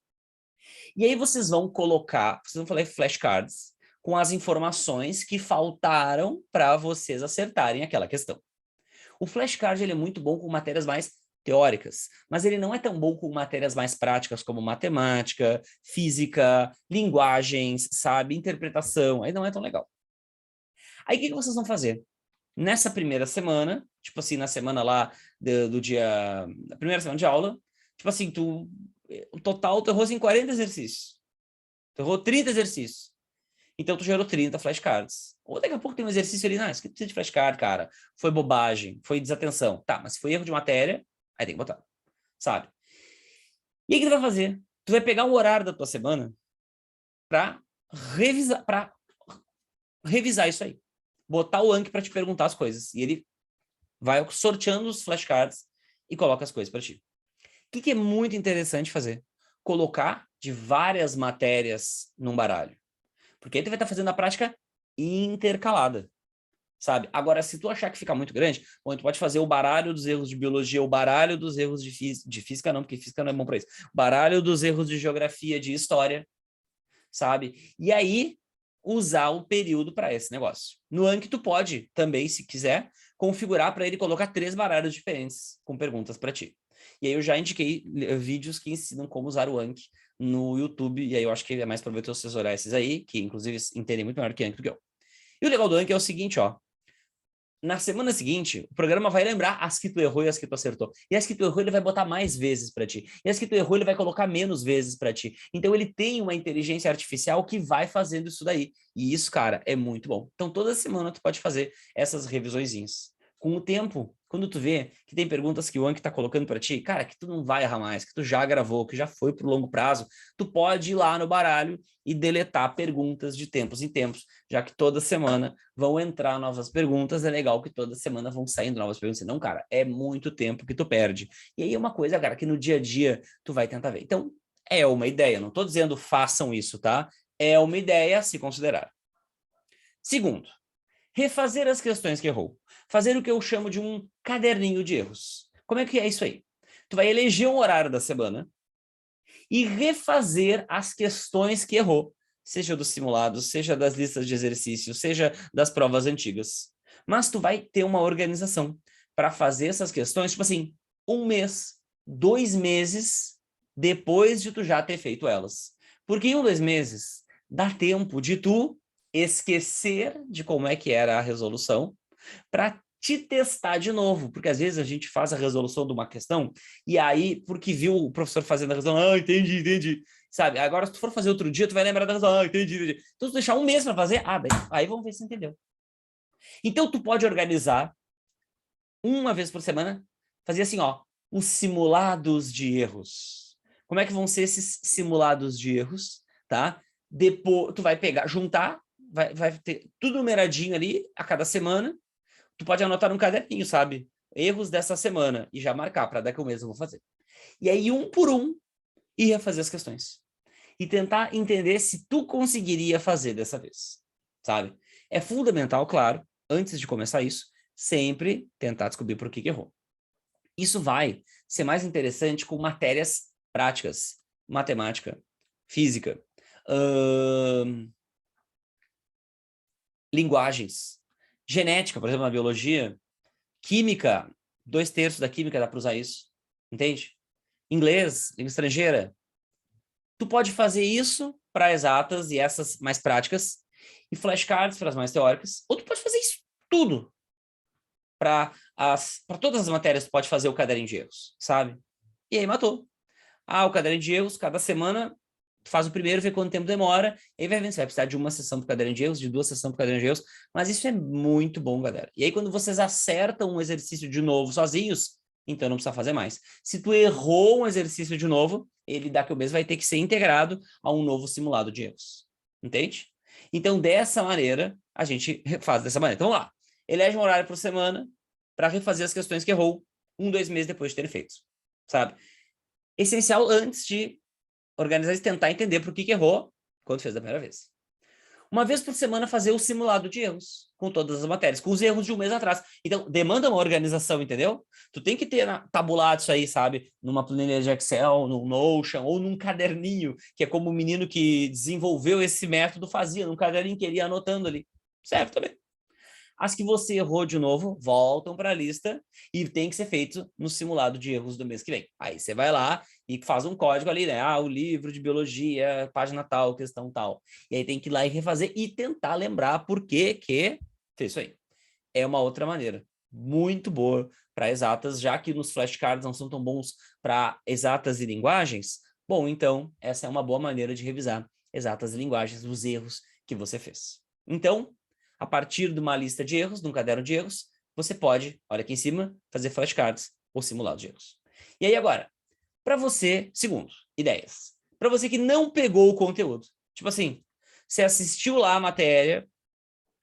E aí vocês vão falar flashcards com as informações que faltaram para vocês acertarem aquela questão. O flashcard ele é muito bom com matérias mais teóricas, mas ele não é tão bom com matérias mais práticas como matemática, física, linguagens, sabe, interpretação, aí não é tão legal. Aí o que vocês vão fazer? Nessa primeira semana, tipo assim, na semana lá do dia, na primeira semana de aula, tipo assim, o total tu errou em 40 exercícios. Tu errou 30 exercícios. Então tu gerou 30 flashcards. Ou daqui a pouco tem um exercício ali, isso que precisa de flashcard, cara. Foi bobagem, foi desatenção. Tá, mas se foi erro de matéria, aí tem que botar, sabe? E aí o que tu vai fazer? Tu vai pegar o horário da tua semana para revisar isso aí. Botar o Anki para te perguntar as coisas. E ele vai sorteando os flashcards e coloca as coisas para ti. O que é muito interessante fazer? Colocar de várias matérias num baralho. Porque aí tu vai estar fazendo a prática intercalada, sabe? Agora, se tu achar que fica muito grande, bom, tu pode fazer o baralho dos erros de biologia, o baralho dos erros de física não, porque física não é bom para isso. O baralho dos erros de geografia, de história, sabe? E aí, usar o período para esse negócio. No Anki, tu pode também, se quiser, configurar para ele colocar 3 baralhos diferentes com perguntas para ti. E aí eu já indiquei vídeos que ensinam como usar o Anki no YouTube, e aí eu acho que é mais proveitoso vocês olhar esses aí, que inclusive entendem muito melhor que Anki do que eu. E o legal do Anki é o seguinte, ó. Na semana seguinte, o programa vai lembrar as que tu errou e as que tu acertou. E as que tu errou, ele vai botar mais vezes para ti. E as que tu errou, ele vai colocar menos vezes para ti. Então, ele tem uma inteligência artificial que vai fazendo isso daí. E isso, cara, é muito bom. Então, toda semana tu pode fazer essas revisõezinhas. Com o tempo, quando tu vê que tem perguntas que o Anki tá colocando para ti, cara, que tu não vai errar mais, que tu já gravou, que já foi pro longo prazo, tu pode ir lá no baralho e deletar perguntas de tempos em tempos, já que toda semana vão entrar novas perguntas, é legal que toda semana vão saindo novas perguntas. Não, cara, é muito tempo que tu perde. E aí é uma coisa, cara, que no dia a dia tu vai tentar ver. Então, é uma ideia, não tô dizendo façam isso, tá? É uma ideia a se considerar. Segundo, refazer as questões que errou. Fazer o que eu chamo de um caderninho de erros. Como é que é isso aí? Tu vai eleger um horário da semana e refazer as questões que errou, seja dos simulados, seja das listas de exercícios, seja das provas antigas. Mas tu vai ter uma organização para fazer essas questões, tipo assim, 1 mês, 2 meses depois de tu já ter feito elas. Porque em 1, 2 meses dá tempo de tu esquecer de como é que era a resolução para te testar de novo, porque às vezes a gente faz a resolução de uma questão e aí, porque viu o professor fazendo a resolução, entendi, sabe? Agora, se tu for fazer outro dia, tu vai lembrar da resolução, entendi. Então, se tu deixar 1 mês para fazer, aí vamos ver se entendeu. Então, tu pode organizar uma vez por semana, fazer assim, ó, os simulados de erros. Como é que vão ser esses simulados de erros, tá? Depois, tu vai pegar, juntar, vai ter tudo numeradinho ali a cada semana. Tu pode anotar num caderninho, sabe? Erros dessa semana e já marcar para daqui a um mês eu vou fazer. E aí, um por um, ir refazer as questões. E tentar entender se tu conseguiria fazer dessa vez, sabe? É fundamental, claro, antes de começar isso, sempre tentar descobrir por que errou. Isso vai ser mais interessante com matérias práticas, matemática, física, linguagens, genética, por exemplo, na biologia, química, 2/3 da química dá para usar isso, entende? Inglês, língua estrangeira. Tu pode fazer isso para exatas e essas mais práticas, e flashcards para as mais teóricas, ou tu pode fazer isso tudo. Para todas as matérias, tu pode fazer o caderninho de erros, sabe? E aí matou. O caderninho de erros, cada semana, tu faz o primeiro, vê quanto tempo demora, e aí vai vendo, você vai precisar de 1 sessão para caderno de erros, de 2 sessões para caderno de erros, mas isso é muito bom, galera. E aí quando vocês acertam um exercício de novo sozinhos, então não precisa fazer mais. Se tu errou um exercício de novo, ele daqui a um mês vai ter que ser integrado a um novo simulado de erros. Entende? Então, dessa maneira, a gente faz dessa maneira. Então, vamos lá. Elege um horário por semana para refazer as questões que errou 1, 2 meses depois de ter feito, sabe? Essencial antes de organizar e tentar entender por que errou quando fez da primeira vez. Uma vez por semana fazer o simulado de erros com todas as matérias, com os erros de um mês atrás. Então, demanda uma organização, entendeu? Tu tem que ter tabulado isso aí, sabe? Numa planilha de Excel, num Notion ou num caderninho, que é como o menino que desenvolveu esse método fazia, num caderninho que ele ia anotando ali. Serve também. As que você errou de novo, voltam para a lista e tem que ser feito no simulado de erros do mês que vem. Aí você vai lá e faz um código ali, né? Ah, o livro de biologia, página tal, questão tal. E aí tem que ir lá e refazer e tentar lembrar por que fez isso aí. É uma outra maneira muito boa para exatas, já que nos flashcards não são tão bons para exatas e linguagens. Bom, então essa é uma boa maneira de revisar exatas e linguagens, os erros que você fez. Então, a partir de uma lista de erros, de um caderno de erros, você pode, olha aqui em cima, fazer flashcards ou simulado de erros. E aí agora, para você, segundo, ideias. Para você que não pegou o conteúdo, tipo assim, você assistiu lá a matéria,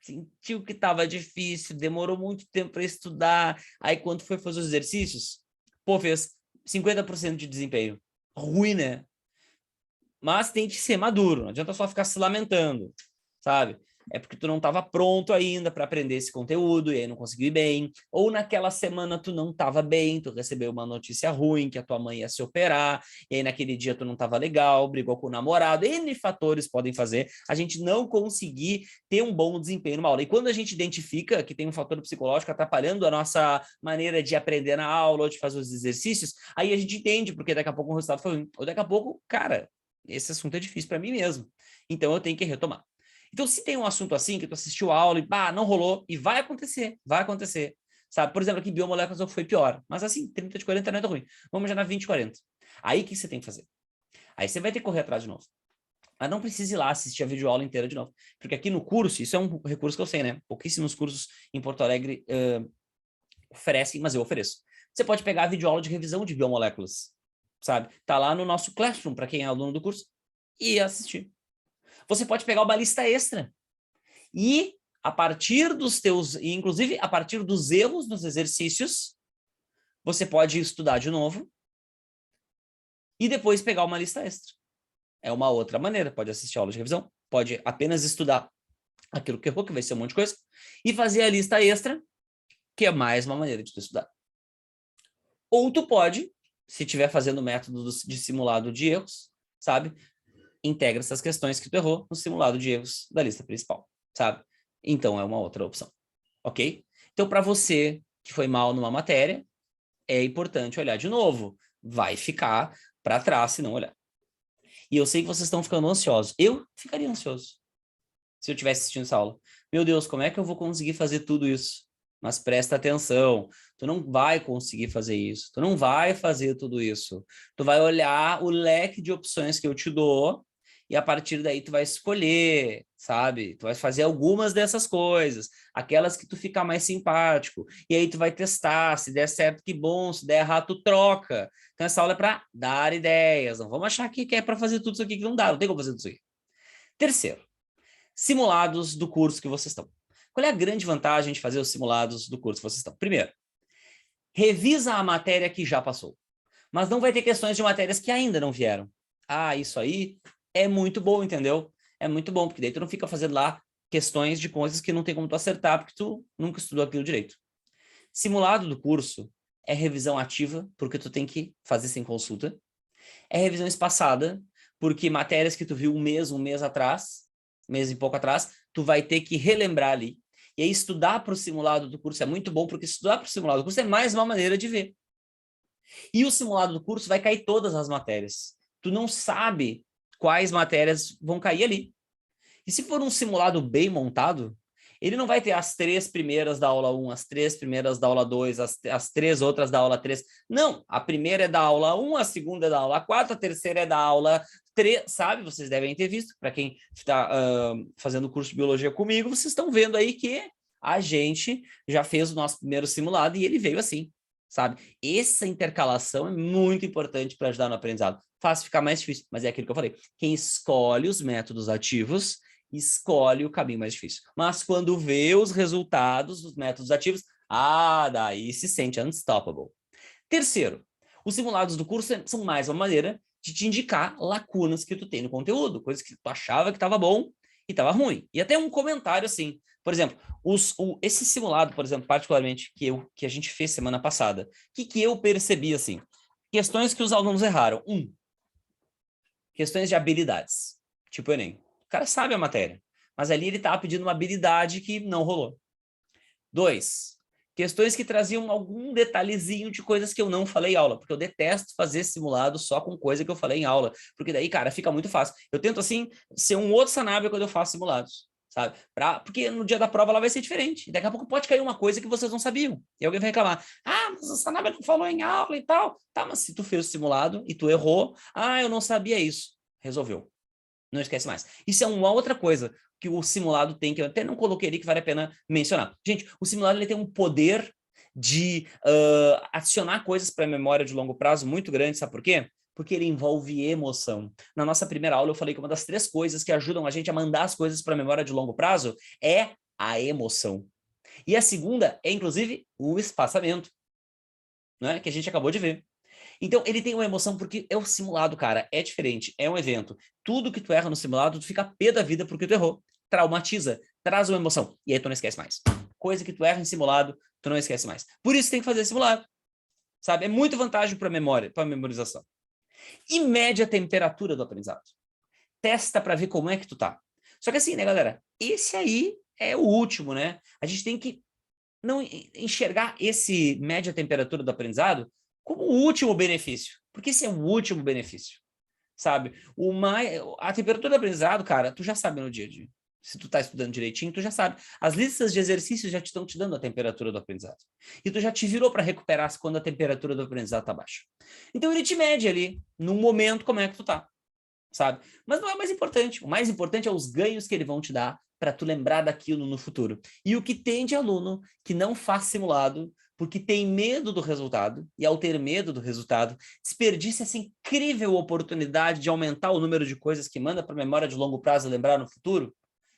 sentiu que estava difícil, demorou muito tempo para estudar, aí quando foi fazer os exercícios, pô, fez 50% de desempenho. Ruim, né? Mas tem que ser maduro, não adianta só ficar se lamentando, sabe? É porque tu não estava pronto ainda para aprender esse conteúdo e aí não conseguiu ir bem, ou naquela semana tu não estava bem, tu recebeu uma notícia ruim que a tua mãe ia se operar, e aí naquele dia tu não estava legal, brigou com o namorado, N fatores podem fazer a gente não conseguir ter um bom desempenho numa aula. E quando a gente identifica que tem um fator psicológico atrapalhando a nossa maneira de aprender na aula ou de fazer os exercícios, aí a gente entende porque daqui a pouco o resultado foi ruim, ou daqui a pouco, cara, esse assunto é difícil para mim mesmo, então eu tenho que retomar. Então, se tem um assunto assim, que tu assistiu a aula e não rolou, e vai acontecer, sabe? Por exemplo, aqui biomoléculas foi pior, mas assim, 30 de 40 não é tão ruim. Vamos já na 20 de 40. Aí, o que você tem que fazer? Aí você vai ter que correr atrás de novo. Mas não precisa ir lá assistir a videoaula inteira de novo. Porque aqui no curso, isso é um recurso que eu sei, né? Pouquíssimos cursos em Porto Alegre oferecem, mas eu ofereço. Você pode pegar a videoaula de revisão de biomoléculas, sabe? Tá lá no nosso Classroom, para quem é aluno do curso, e assistir. Você pode pegar uma lista extra e a partir dos teus, inclusive a partir dos erros nos exercícios, você pode estudar de novo e depois pegar uma lista extra. É uma outra maneira, pode assistir a aula de revisão, pode apenas estudar aquilo que errou, que vai ser um monte de coisa, e fazer a lista extra, que é mais uma maneira de tu estudar. Ou tu pode, se estiver fazendo o método de simulado de erros, sabe? Integra essas questões que tu errou no simulado de erros da lista principal, sabe? Então, é uma outra opção, ok? Então, para você que foi mal numa matéria, é importante olhar de novo. Vai ficar para trás se não olhar. E eu sei que vocês estão ficando ansiosos. Eu ficaria ansioso se eu estivesse assistindo essa aula. Meu Deus, como é que eu vou conseguir fazer tudo isso? Mas presta atenção, tu não vai conseguir fazer isso. Tu não vai fazer tudo isso. Tu vai olhar o leque de opções que eu te dou e a partir daí tu vai escolher, sabe? Tu vai fazer algumas dessas coisas, aquelas que tu ficar mais simpático. E aí tu vai testar, se der certo, que bom, se der errado, tu troca. Então essa aula é para dar ideias. Não vamos achar que é para fazer tudo isso aqui que não dá, não tem como fazer tudo isso aqui. Terceiro, simulados do curso que vocês estão. Qual é a grande vantagem de fazer os simulados do curso que vocês estão? Primeiro, revisa a matéria que já passou, mas não vai ter questões de matérias que ainda não vieram. Ah, isso aí é muito bom, entendeu? É muito bom, porque daí tu não fica fazendo lá questões de coisas que não tem como tu acertar, porque tu nunca estudou aquilo direito. Simulado do curso é revisão ativa, porque tu tem que fazer sem consulta. É revisão espaçada, porque matérias que tu viu um mês atrás, mês e pouco atrás, tu vai ter que relembrar ali. E aí estudar para o simulado do curso é muito bom, porque estudar para o simulado do curso é mais uma maneira de ver. E o simulado do curso vai cair todas as matérias. Tu não sabe quais matérias vão cair ali. E se for um simulado bem montado, ele não vai ter as 3 primeiras da aula 1, as 3 primeiras da aula 2, as 3 outras da aula 3. Não, a primeira é da aula 1, a segunda é da aula 4, a terceira é da aula 3, sabe? Vocês devem ter visto, para quem está fazendo o curso de biologia comigo, vocês estão vendo aí que a gente já fez o nosso primeiro simulado e ele veio assim, sabe? Essa intercalação é muito importante para ajudar no aprendizado. Faz ficar mais difícil, mas é aquilo que eu falei. Quem escolhe os métodos ativos escolhe o caminho mais difícil. Mas quando vê os resultados dos métodos ativos, daí se sente unstoppable. Terceiro, os simulados do curso são mais uma maneira de te indicar lacunas que tu tem no conteúdo, coisas que tu achava que estava bom e estava ruim. E até um comentário assim, por exemplo, esse simulado, por exemplo, particularmente, que a gente fez semana passada, o que eu percebi assim? Questões que os alunos erraram. Questões de habilidades, tipo o Enem. O cara sabe a matéria, mas ali ele estava pedindo uma habilidade que não rolou. 2, questões que traziam algum detalhezinho de coisas que eu não falei em aula, porque eu detesto fazer simulado só com coisa que eu falei em aula, porque daí, cara, fica muito fácil. Eu tento, assim, ser um outro Sanabria quando eu faço simulados, sabe? Porque no dia da prova ela vai ser diferente. E daqui a pouco pode cair uma coisa que vocês não sabiam. E alguém vai reclamar, mas o Sanabria não falou em aula e tal. Tá, mas se tu fez o simulado e tu errou, eu não sabia isso. Resolveu. Não esquece mais. Isso é uma outra coisa que o simulado tem, que eu até não coloquei ali, que vale a pena mencionar. Gente, o simulado ele tem um poder de adicionar coisas para a memória de longo prazo muito grande, sabe por quê? Porque ele envolve emoção. Na nossa primeira aula eu falei que uma das 3 coisas que ajudam a gente a mandar as coisas para a memória de longo prazo é a emoção. E a segunda é, inclusive, o espaçamento, né? Que a gente acabou de ver. Então, ele tem uma emoção porque é o simulado, cara, é diferente, é um evento. Tudo que tu erra no simulado, tu fica pé da vida porque tu errou. Traumatiza, traz uma emoção. E aí tu não esquece mais. Coisa que tu erra em simulado, tu não esquece mais. Por isso tem que fazer simulado, sabe? É muito vantagem para memória, para memorização. E mede a temperatura do aprendizado. Testa para ver como é que tu tá. Só que assim, né, galera? Esse aí é o último, né? A gente tem que não enxergar esse mede a temperatura do aprendizado como o último benefício, porque esse é o último benefício, sabe? A temperatura do aprendizado, cara, tu já sabe no dia a dia. Se tu tá estudando direitinho, tu já sabe. As listas de exercícios já estão te dando a temperatura do aprendizado. E tu já te virou para recuperar quando a temperatura do aprendizado tá baixa. Então ele te mede ali, num momento, como é que tu tá, sabe? Mas não é o mais importante. O mais importante é os ganhos que eles vão te dar para tu lembrar daquilo no futuro. E o que tem de aluno que não faz simulado porque tem medo do resultado, e ao ter medo do resultado, desperdiça essa incrível oportunidade de aumentar o número de coisas que manda para a memória de longo prazo lembrar no futuro,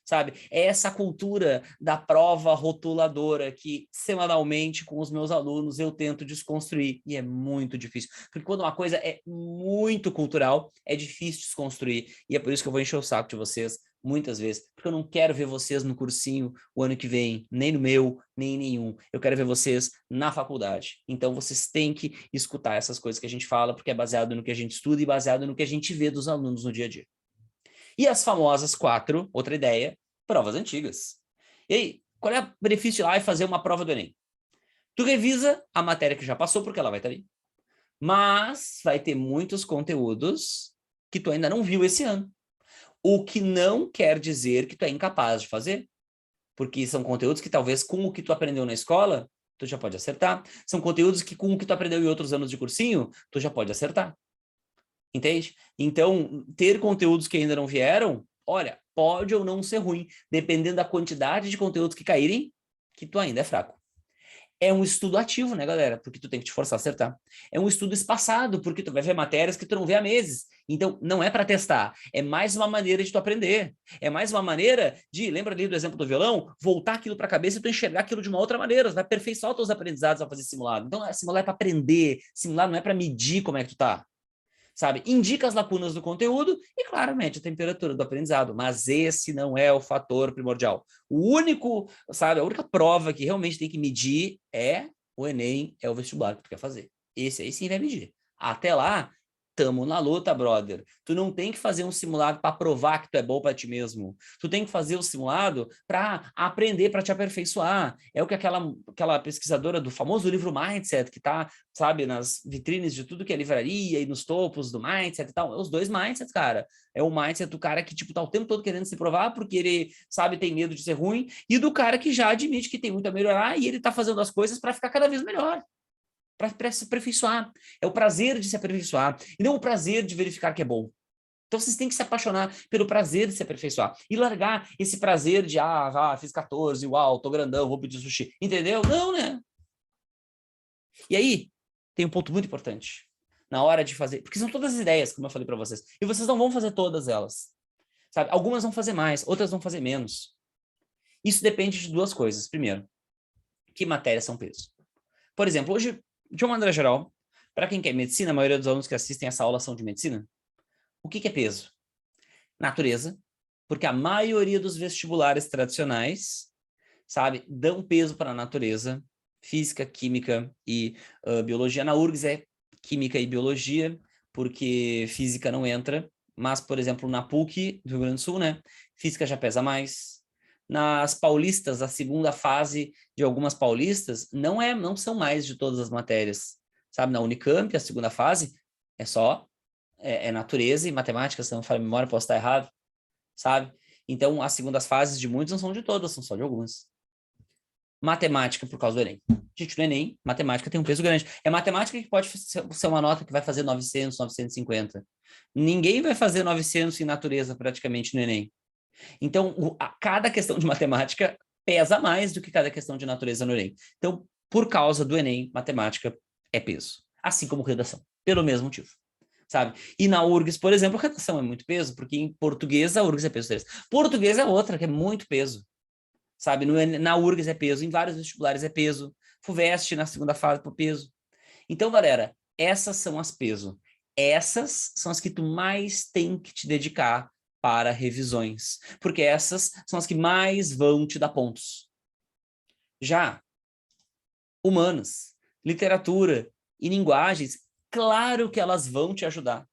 sabe? É essa cultura da prova rotuladora que semanalmente com os meus alunos eu tento desconstruir, e é muito difícil, porque quando uma coisa é muito cultural, é difícil desconstruir, e é por isso que eu vou encher o saco de vocês muitas vezes, porque eu não quero ver vocês no cursinho o ano que vem, nem no meu, nem em nenhum. Eu quero ver vocês na faculdade. Então, vocês têm que escutar essas coisas que a gente fala, porque é baseado no que a gente estuda e baseado no que a gente vê dos alunos no dia a dia. E as famosas 4, outra ideia, provas antigas. E aí, qual é o benefício lá de fazer uma prova do Enem? Tu revisa a matéria que já passou, porque ela vai estar ali. Mas vai ter muitos conteúdos que tu ainda não viu esse ano. O que não quer dizer que tu é incapaz de fazer, porque são conteúdos que talvez com o que tu aprendeu na escola, tu já pode acertar. São conteúdos que com o que tu aprendeu em outros anos de cursinho, tu já pode acertar. Entende? Então, ter conteúdos que ainda não vieram, olha, pode ou não ser ruim, dependendo da quantidade de conteúdos que caírem, que tu ainda é fraco. É um estudo ativo, né, galera? Porque tu tem que te forçar a acertar. É um estudo espaçado, porque tu vai ver matérias que tu não vê há meses. Então, não é para testar. É mais uma maneira de tu aprender. É mais uma maneira de, lembra ali do exemplo do violão? Voltar aquilo para a cabeça e tu enxergar aquilo de uma outra maneira. Vai aperfeiçoar os teus aprendizados ao fazer simulado. Então, simular é para aprender. Simular não é para medir como é que tu tá. Sabe? Indica as lacunas do conteúdo e, claramente, a temperatura do aprendizado, mas esse não é o fator primordial. O único, sabe, a única prova que realmente tem que medir é o Enem, é o vestibular que tu quer fazer. Esse aí sim vai medir. Até lá, tamo na luta, brother. Tu não tem que fazer um simulado para provar que tu é bom para ti mesmo. Tu tem que fazer o simulado para aprender, para te aperfeiçoar. É o que aquela pesquisadora do famoso livro Mindset, que tá, sabe, nas vitrines de tudo que é livraria e nos topos do Mindset e tal. É os dois Mindsets, cara. É o Mindset do cara que, tipo, tá o tempo todo querendo se provar porque ele, sabe, tem medo de ser ruim, e do cara que já admite que tem muito a melhorar e ele tá fazendo as coisas para ficar cada vez melhor. Para se aperfeiçoar. É o prazer de se aperfeiçoar e não o prazer de verificar que é bom. Então vocês têm que se apaixonar pelo prazer de se aperfeiçoar e largar esse prazer de fiz 14, uau, tô grandão, vou pedir sushi. Entendeu? Não, né? E aí, tem um ponto muito importante. Na hora de fazer, porque são todas ideias, como eu falei para vocês, e vocês não vão fazer todas elas. Sabe? Algumas vão fazer mais, outras vão fazer menos. Isso depende de 2 coisas. Primeiro, que matérias são peso. Por exemplo, hoje, de uma maneira geral, para quem quer medicina, a maioria dos alunos que assistem essa aula são de medicina. O que é peso? Natureza, porque a maioria dos vestibulares tradicionais, sabe, dão peso para a natureza, física, química e biologia. Na URGS é química e biologia, porque física não entra, mas, por exemplo, na PUC do Rio Grande do Sul, né, física já pesa mais. Nas paulistas, a segunda fase de algumas paulistas não são mais de todas as matérias, sabe? Na Unicamp, a segunda fase é só natureza e matemática, se não me falha a memória, posso estar errado, sabe? Então, as segundas fases de muitos não são de todas, são só de algumas. Matemática por causa do Enem. Gente, no Enem, matemática tem um peso grande. É matemática que pode ser uma nota que vai fazer 900, 950. Ninguém vai fazer 900 em natureza praticamente no Enem. Então, cada questão de matemática pesa mais do que cada questão de natureza no Enem. Então, por causa do Enem, matemática é peso. Assim como redação, pelo mesmo motivo. Sabe? E na URGS, por exemplo, redação é muito peso, porque em português a URGS é peso 3. Português é outra, que é muito peso. Sabe? Na URGS é peso, em vários vestibulares é peso. FUVEST na segunda fase por peso. Então, galera, essas são as peso. Essas são as que tu mais tem que te dedicar para revisões, porque essas são as que mais vão te dar pontos. Já humanas, literatura e linguagens, claro que elas vão te ajudar.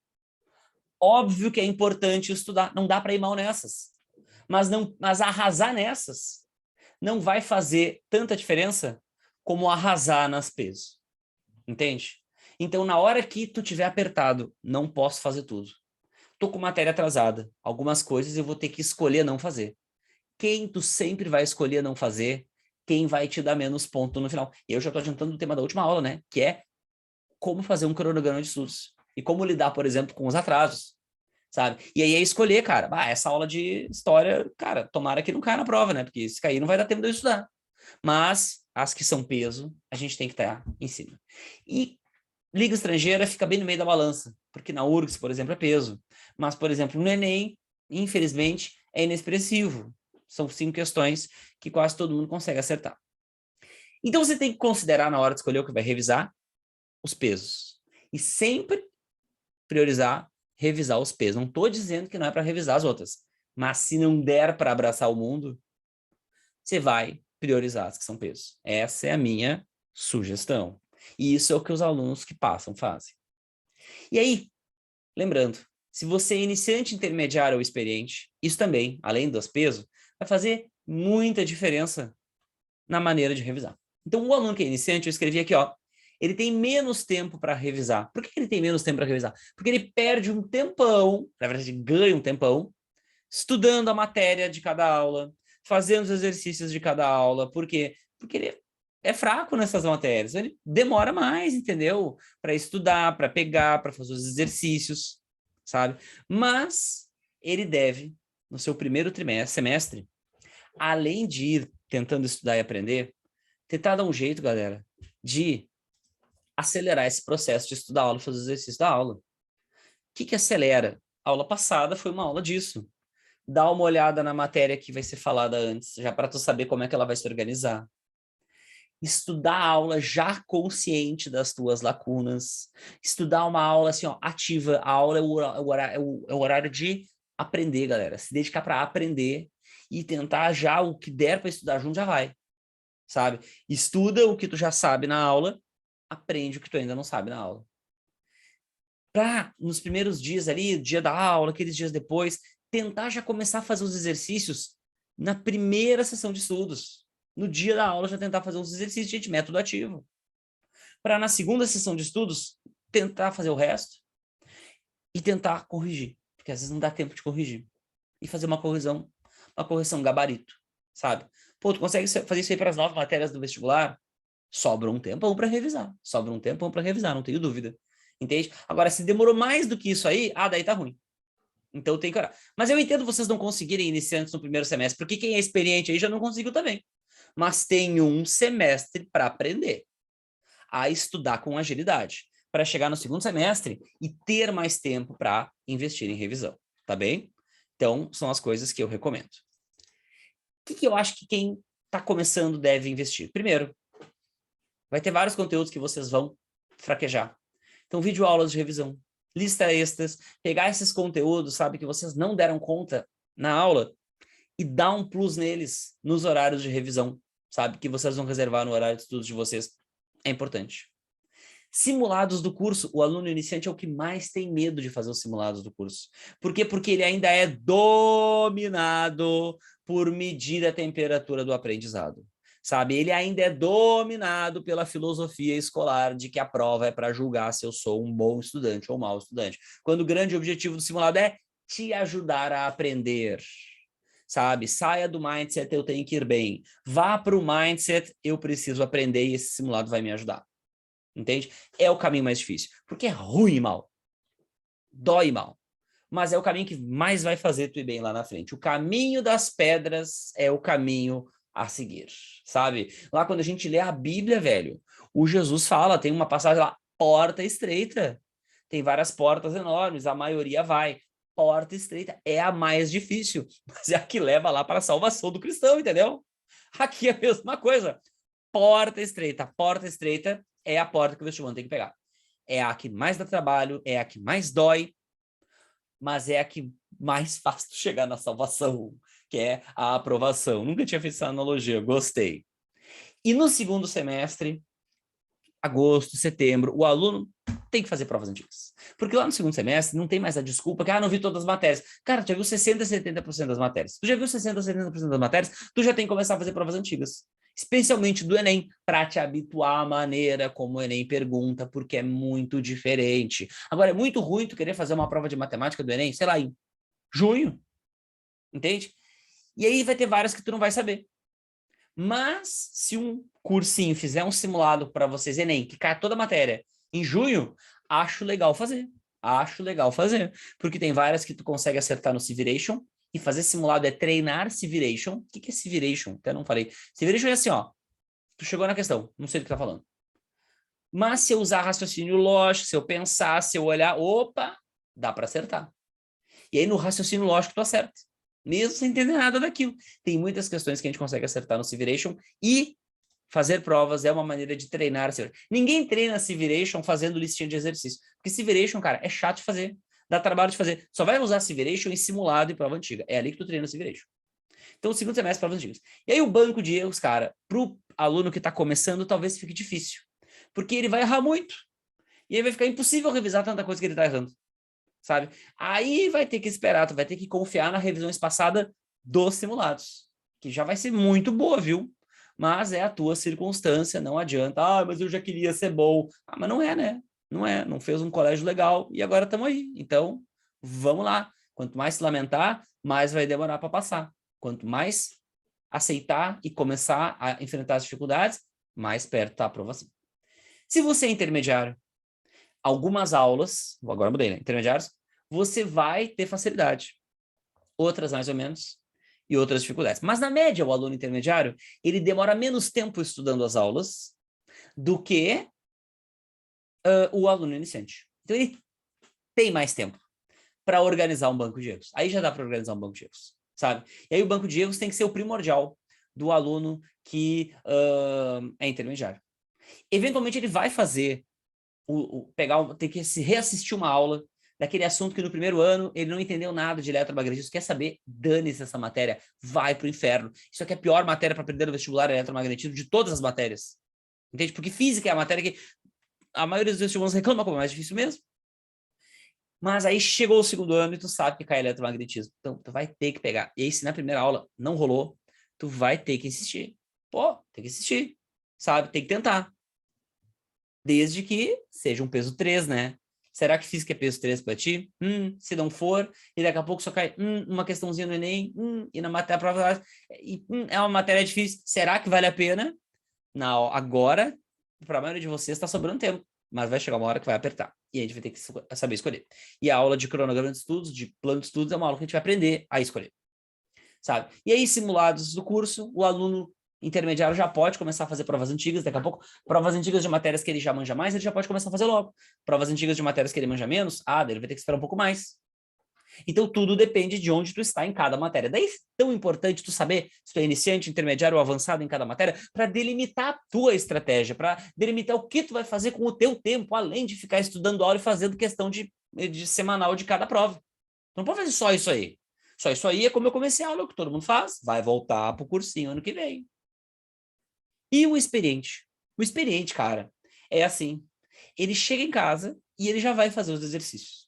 Óbvio que é importante estudar, não dá para ir mal nessas, mas arrasar nessas não vai fazer tanta diferença como arrasar nas pesos, entende? Então, na hora que tu tiver apertado, não posso fazer tudo. Tô com matéria atrasada, algumas coisas eu vou ter que escolher não fazer. Quem tu sempre vai escolher não fazer, quem vai te dar menos ponto no final. E eu já tô adiantando o tema da última aula, né? Que é como fazer um cronograma de estudos. E como lidar, por exemplo, com os atrasos, sabe? E aí é escolher, cara. Essa aula de história, cara, tomara que não caia na prova, né? Porque se cair não vai dar tempo de eu estudar. Mas as que são peso, a gente tem que estar em cima. E língua estrangeira fica bem no meio da balança, porque na URGS, por exemplo, é peso. Mas, por exemplo, no Enem, infelizmente, é inexpressivo. São 5 questões que quase todo mundo consegue acertar. Então, você tem que considerar, na hora de escolher o que vai revisar, os pesos. E sempre priorizar, revisar os pesos. Não estou dizendo que não é para revisar as outras. Mas se não der para abraçar o mundo, você vai priorizar as que são pesos. Essa é a minha sugestão. E isso é o que os alunos que passam fazem. E aí, lembrando, se você é iniciante, intermediário ou experiente, isso também, além dos pesos, vai fazer muita diferença na maneira de revisar. Então, o aluno que é iniciante, eu escrevi aqui, ó, ele tem menos tempo para revisar. Por que ele tem menos tempo para revisar? Porque ele perde um tempão, na verdade, ganha um tempão, estudando a matéria de cada aula, fazendo os exercícios de cada aula. Por quê? Porque ele é fraco nessas matérias. Ele demora mais, entendeu? Para estudar, para pegar, para fazer os exercícios, sabe? Mas ele deve, no seu primeiro semestre, além de ir tentando estudar e aprender, tentar dar um jeito, galera, de acelerar esse processo de estudar a aula e fazer os exercícios da aula. O que acelera? A aula passada foi uma aula disso. Dá uma olhada na matéria que vai ser falada antes, já para tu saber como é que ela vai se organizar. Estudar a aula já consciente das tuas lacunas. Estudar uma aula assim, ó, ativa. A aula é o horário de aprender, galera. Se dedicar para aprender e tentar já o que der para estudar junto, já vai. Sabe? Estuda o que tu já sabe na aula, aprende o que tu ainda não sabe na aula. Para, nos primeiros dias ali, dia da aula, aqueles dias depois, tentar já começar a fazer os exercícios na primeira sessão de estudos. No dia da aula, já tentar fazer os exercícios, gente, método ativo. Para, na segunda sessão de estudos, tentar fazer o resto e tentar corrigir. Porque às vezes não dá tempo de corrigir. E fazer uma correção gabarito, sabe? Pô, tu consegue fazer isso aí para as 9 matérias do vestibular? Sobra um tempão para revisar. Sobra um tempão para revisar, não tenho dúvida. Entende? Agora, se demorou mais do que isso aí, daí tá ruim. Então tem que orar. Mas eu entendo vocês não conseguirem iniciantes no primeiro semestre, porque quem é experiente aí já não conseguiu também. Mas tem um semestre para aprender a estudar com agilidade, para chegar no segundo semestre e ter mais tempo para investir em revisão, tá bem? Então, são as coisas que eu recomendo. O que eu acho que quem está começando deve investir? Primeiro, vai ter vários conteúdos que vocês vão fraquejar. Então, videoaulas de revisão. lista extras, pegar esses conteúdos, sabe, que vocês não deram conta na aula e dar um plus neles nos horários de revisão, sabe, que vocês vão reservar no horário de estudos de vocês. É importante. Simulados do curso, o aluno iniciante é o que mais tem medo de fazer os simulados do curso. Por quê? Porque ele ainda é dominado por medir a temperatura do aprendizado. Sabe? Ele ainda é dominado pela filosofia escolar de que a prova é para julgar se eu sou um bom estudante ou um mau estudante. Quando o grande objetivo do simulado é te ajudar a aprender. Sabe? Saia do mindset, eu tenho que ir bem. Vá para o mindset, eu preciso aprender e esse simulado vai me ajudar. Entende? É o caminho mais difícil, porque é ruim mal, dói mal, mas é o caminho que mais vai fazer tu ir bem lá na frente. O caminho das pedras é o caminho a seguir, sabe? Lá quando a gente lê a Bíblia, velho, o Jesus fala, tem uma passagem lá, porta estreita, tem várias portas enormes, a maioria vai. Porta estreita é a mais difícil, mas é a que leva lá para a salvação do cristão, entendeu? Aqui é a mesma coisa. Porta estreita é a porta que o vestibulando tem que pegar. É a que mais dá trabalho, é a que mais dói, mas é a que mais faz tu chegar na salvação, que é a aprovação. Nunca tinha feito essa analogia, gostei. E no segundo semestre, agosto, setembro, o aluno tem que fazer provas antigas. Porque lá no segundo semestre não tem mais a desculpa que, não vi todas as matérias. Cara, tu já viu 60%, 70% das matérias. Tu já viu 60%, 70% das matérias, tu já tem que começar a fazer provas antigas. Especialmente do Enem, para te habituar à maneira como o Enem pergunta, porque é muito diferente. Agora, é muito ruim tu querer fazer uma prova de matemática do Enem, sei lá, em junho, entende? E aí vai ter várias que tu não vai saber. Mas, se um cursinho fizer um simulado para vocês, Enem, que cai toda a matéria em junho, acho legal fazer. Acho legal fazer. Porque tem várias que tu consegue acertar no Civiration, e fazer simulado é treinar Civiration. O que é Civiration? Até não falei. Civiration é assim, ó. Tu chegou na questão, não sei do que tá falando. Mas se eu usar raciocínio lógico, se eu pensar, se eu olhar, opa, dá para acertar. E aí no raciocínio lógico tu acerta. Mesmo sem entender nada daquilo. Tem muitas questões que a gente consegue acertar no Civiration e fazer provas é uma maneira de treinar. Ninguém treina Civiration fazendo listinha de exercício. Porque Civiration, cara, é chato de fazer. Dá trabalho de fazer. Só vai usar Civiration em simulado e prova antiga. É ali que tu treina Civiration. Então, o segundo semestre, provas antigas. E aí o banco de erros, cara, pro aluno que tá começando, talvez fique difícil. Porque ele vai errar muito. E aí vai ficar impossível revisar tanta coisa que ele tá errando. Sabe? Aí vai ter que esperar, tu vai ter que confiar na revisão espaçada dos simulados, que já vai ser muito boa, viu? Mas é a tua circunstância, não adianta. Mas eu já queria ser bom. Mas não é, né? Não é, não fez um colégio legal e agora estamos aí. Então, vamos lá. Quanto mais se lamentar, mais vai demorar para passar. Quanto mais aceitar e começar a enfrentar as dificuldades, mais perto está a aprovação. Se você é intermediário, algumas aulas, agora mudei, né? Intermediários, você vai ter facilidade. Outras mais ou menos, e outras dificuldades. Mas na média, o aluno intermediário, ele demora menos tempo estudando as aulas do que o aluno iniciante. Então ele tem mais tempo para organizar um banco de erros. Aí já dá para organizar um banco de erros, sabe? E aí o banco de erros tem que ser o primordial do aluno que é intermediário. Eventualmente ele vai fazer tem que se reassistir uma aula daquele assunto que no primeiro ano ele não entendeu nada de eletromagnetismo, quer saber, dane-se essa matéria, vai pro inferno. Isso aqui é a pior matéria para aprender no vestibular, eletromagnetismo, de todas as matérias. Entende? Porque física é a matéria que a maioria dos vestibulantes reclama como é mais difícil mesmo. Mas aí chegou o segundo ano e tu sabe que cai eletromagnetismo. Então, tu vai ter que pegar. E aí, se na primeira aula não rolou, tu vai ter que insistir. Pô, tem que insistir, sabe? Tem que tentar. Desde que seja um peso 3, né? Será que física é peso 3 para ti? Se não for, e daqui a pouco só cai uma questãozinha no Enem, e na matéria prova é uma matéria difícil. Será que vale a pena? Não, agora, para a maioria de vocês, está sobrando tempo, mas vai chegar uma hora que vai apertar. E a gente vai ter que saber escolher. E a aula de cronograma de estudos, de plano de estudos, é uma aula que a gente vai aprender a escolher. Sabe? E aí, simulados do curso, o aluno intermediário já pode começar a fazer provas antigas, daqui a pouco, provas antigas de matérias que ele já manja mais, ele já pode começar a fazer logo. Provas antigas de matérias que ele manja menos, ele vai ter que esperar um pouco mais. Então, tudo depende de onde tu está em cada matéria. Daí é tão importante tu saber se tu é iniciante, intermediário ou avançado em cada matéria, para delimitar a tua estratégia, para delimitar o que tu vai fazer com o teu tempo, além de ficar estudando aula e fazendo questão de semanal de cada prova. Não pode fazer só isso aí. Só isso aí é como eu comecei a aula, que todo mundo faz. Vai voltar para o cursinho ano que vem. E o experiente? O experiente, cara, é assim. Ele chega em casa e ele já vai fazer os exercícios.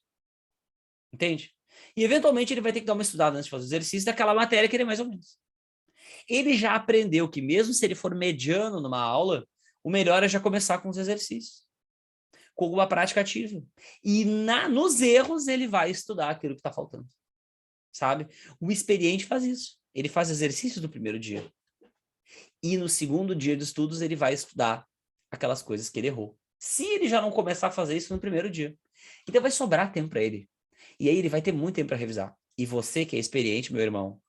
Entende? E, eventualmente, ele vai ter que dar uma estudada antes de fazer os exercícios daquela matéria que ele é mais ou menos. Ele já aprendeu que, mesmo se ele for mediano numa aula, o melhor é já começar com os exercícios, com alguma prática ativa. E nos erros, ele vai estudar aquilo que está faltando. Sabe? O experiente faz isso. Ele faz exercícios no primeiro dia. E no segundo dia de estudos, ele vai estudar aquelas coisas que ele errou. Se ele já não começar a fazer isso no primeiro dia. Então vai sobrar tempo para ele. E aí ele vai ter muito tempo para revisar. E você que é experiente, meu irmão,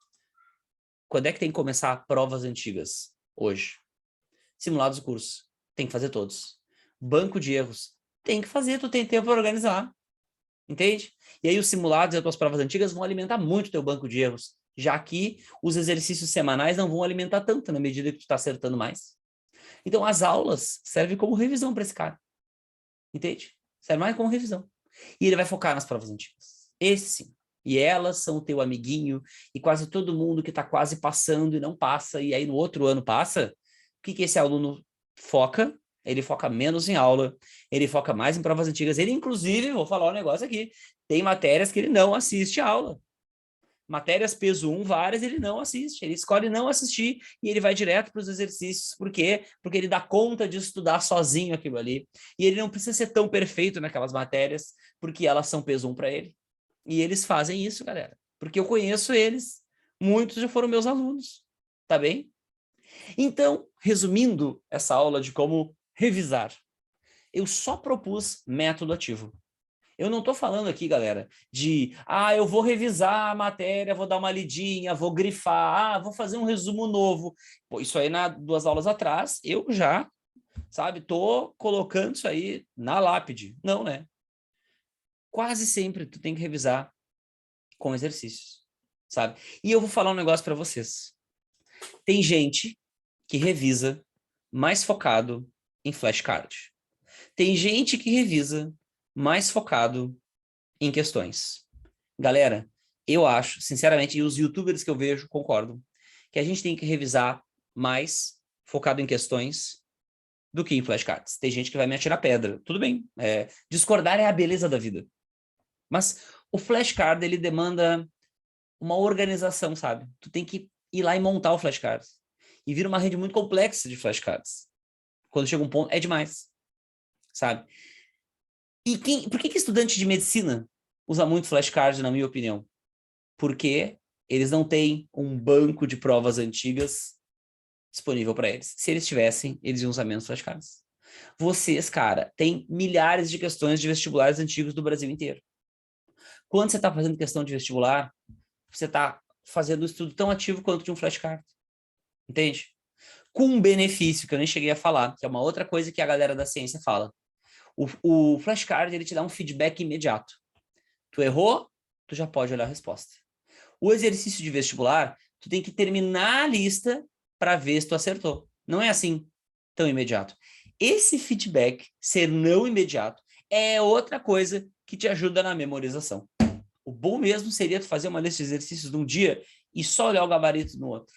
quando é que tem que começar provas antigas? Hoje. Simulados do curso. Tem que fazer todos. Banco de erros. Tem que fazer, tu tem tempo para organizar. Entende? E aí os simulados e as tuas provas antigas vão alimentar muito o teu banco de erros, já que os exercícios semanais não vão alimentar tanto na medida que tu está acertando mais. Então as aulas servem como revisão para esse cara. Entende? Serve mais como revisão. E ele vai focar nas provas antigas. Esse sim. E elas são o teu amiguinho, e quase todo mundo que está quase passando e não passa, e aí no outro ano passa, o que esse aluno foca? Ele foca menos em aula, ele foca mais em provas antigas. Ele, inclusive, vou falar um negócio aqui, tem matérias que ele não assiste a aula. Matérias peso 1, várias, ele não assiste. Ele escolhe não assistir e ele vai direto para os exercícios. Por quê? Porque ele dá conta de estudar sozinho aquilo ali. E ele não precisa ser tão perfeito naquelas matérias, porque elas são peso 1 para ele. E eles fazem isso, galera. Porque eu conheço eles. Muitos já foram meus alunos. Tá bem? Então, resumindo essa aula de como revisar, eu só propus método ativo. Eu não estou falando aqui, galera, de, eu vou revisar a matéria, vou dar uma lidinha, vou grifar, vou fazer um resumo novo. Pô, isso aí, 2 aulas atrás, eu já, sabe, tô colocando isso aí na lápide. Não, né? Quase sempre tu tem que revisar com exercícios, sabe? E eu vou falar um negócio para vocês. Tem gente que revisa mais focado em flashcard. Tem gente que revisa mais focado em questões. Galera, eu acho, sinceramente, e os youtubers que eu vejo concordam, que a gente tem que revisar mais focado em questões do que em flashcards. Tem gente que vai me atirar pedra. Tudo bem. Discordar é a beleza da vida. Mas o flashcard, ele demanda uma organização, sabe? Tu tem que ir lá e montar o flashcard. E vira uma rede muito complexa de flashcards. Quando chega um ponto, é demais. Sabe? E por que estudante de medicina usa muito flashcard, na minha opinião? Porque eles não têm um banco de provas antigas disponível para eles. Se eles tivessem, eles iam usar menos flashcards. Vocês, cara, têm milhares de questões de vestibulares antigos do Brasil inteiro. Quando você está fazendo questão de vestibular, você está fazendo um estudo tão ativo quanto de um flashcard. Entende? Com um benefício que eu nem cheguei a falar, que é uma outra coisa que a galera da ciência fala. O flashcard, ele te dá um feedback imediato. Tu errou, tu já pode olhar a resposta. O exercício de vestibular, tu tem que terminar a lista para ver se tu acertou. Não é assim tão imediato. Esse feedback, ser não imediato, é outra coisa que te ajuda na memorização. O bom mesmo seria tu fazer uma lista de exercícios num dia e só olhar o gabarito no outro.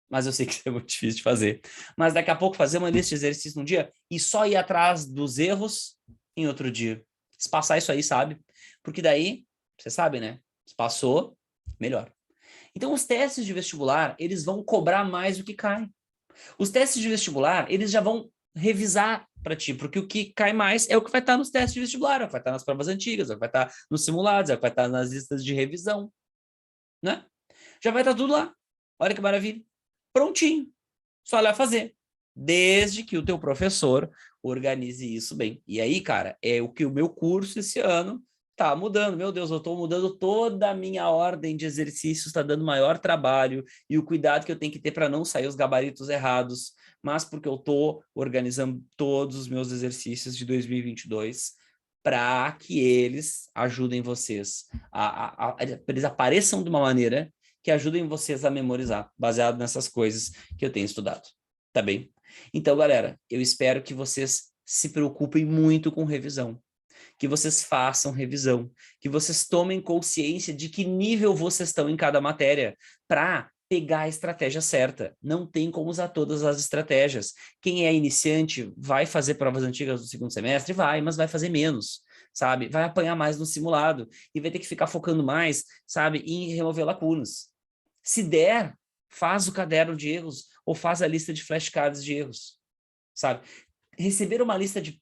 Mas eu sei que isso é muito difícil de fazer. Mas daqui a pouco fazer uma lista de exercícios num dia e só ir atrás dos erros em outro dia. Se passar isso aí, sabe? Porque daí, você sabe, né? Se passou, melhor. Então, os testes de vestibular, eles vão cobrar mais do que cai. Os testes de vestibular, eles já vão revisar para ti, porque o que cai mais é o que vai estar nos testes de vestibular, é o que vai estar nas provas antigas, é o que vai estar nos simulados, é o que vai estar nas listas de revisão, né? Já vai estar tudo lá. Olha que maravilha. Prontinho. Só lá fazer. Desde que o teu professor organize isso bem. E aí, cara, é o que o meu curso esse ano tá mudando. Meu Deus, eu estou mudando toda a minha ordem de exercícios, está dando maior trabalho e o cuidado que eu tenho que ter para não sair os gabaritos errados, mas porque eu estou organizando todos os meus exercícios de 2022 para que eles ajudem vocês, eles apareçam de uma maneira que ajudem vocês a memorizar, baseado nessas coisas que eu tenho estudado, tá bem? Então, galera, eu espero que vocês se preocupem muito com revisão, que vocês façam revisão, que vocês tomem consciência de que nível vocês estão em cada matéria, para pegar a estratégia certa. Não tem como usar todas as estratégias. Quem é iniciante vai fazer provas antigas do segundo semestre? Vai, mas vai fazer menos, sabe? Vai apanhar mais no simulado e vai ter que ficar focando mais, sabe, em remover lacunas. Se der, faz o caderno de erros ou faz a lista de flashcards de erros, sabe? Receber uma lista de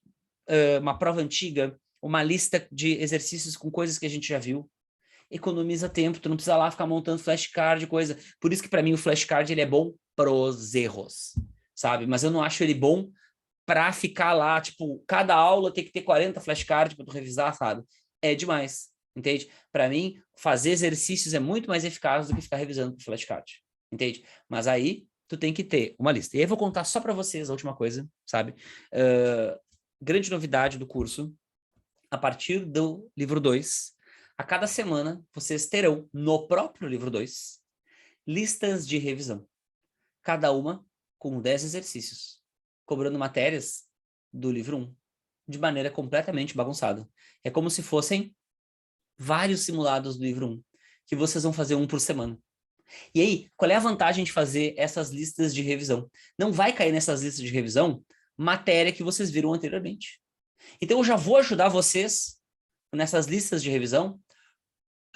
uma prova antiga, uma lista de exercícios com coisas que a gente já viu, economiza tempo, tu não precisa lá ficar montando flashcard, coisa. Por isso que para mim o flashcard ele é bom pros erros, sabe? Mas eu não acho ele bom para ficar lá, tipo, cada aula tem que ter 40 flashcards para tu revisar, sabe? É demais, entende? Para mim, fazer exercícios é muito mais eficaz do que ficar revisando com flashcard, entende? Mas aí tu tem que ter uma lista. E aí eu vou contar só para vocês a última coisa, sabe? Grande novidade do curso, a partir do livro 2, a cada semana vocês terão, no próprio livro 2, listas de revisão. Cada uma com 10 exercícios, cobrando matérias do livro 1, de maneira completamente bagunçada. É como se fossem vários simulados do livro 1, que vocês vão fazer um por semana. E aí, qual é a vantagem de fazer essas listas de revisão? Não vai cair nessas listas de revisão matéria que vocês viram anteriormente. Então, eu já vou ajudar vocês, nessas listas de revisão,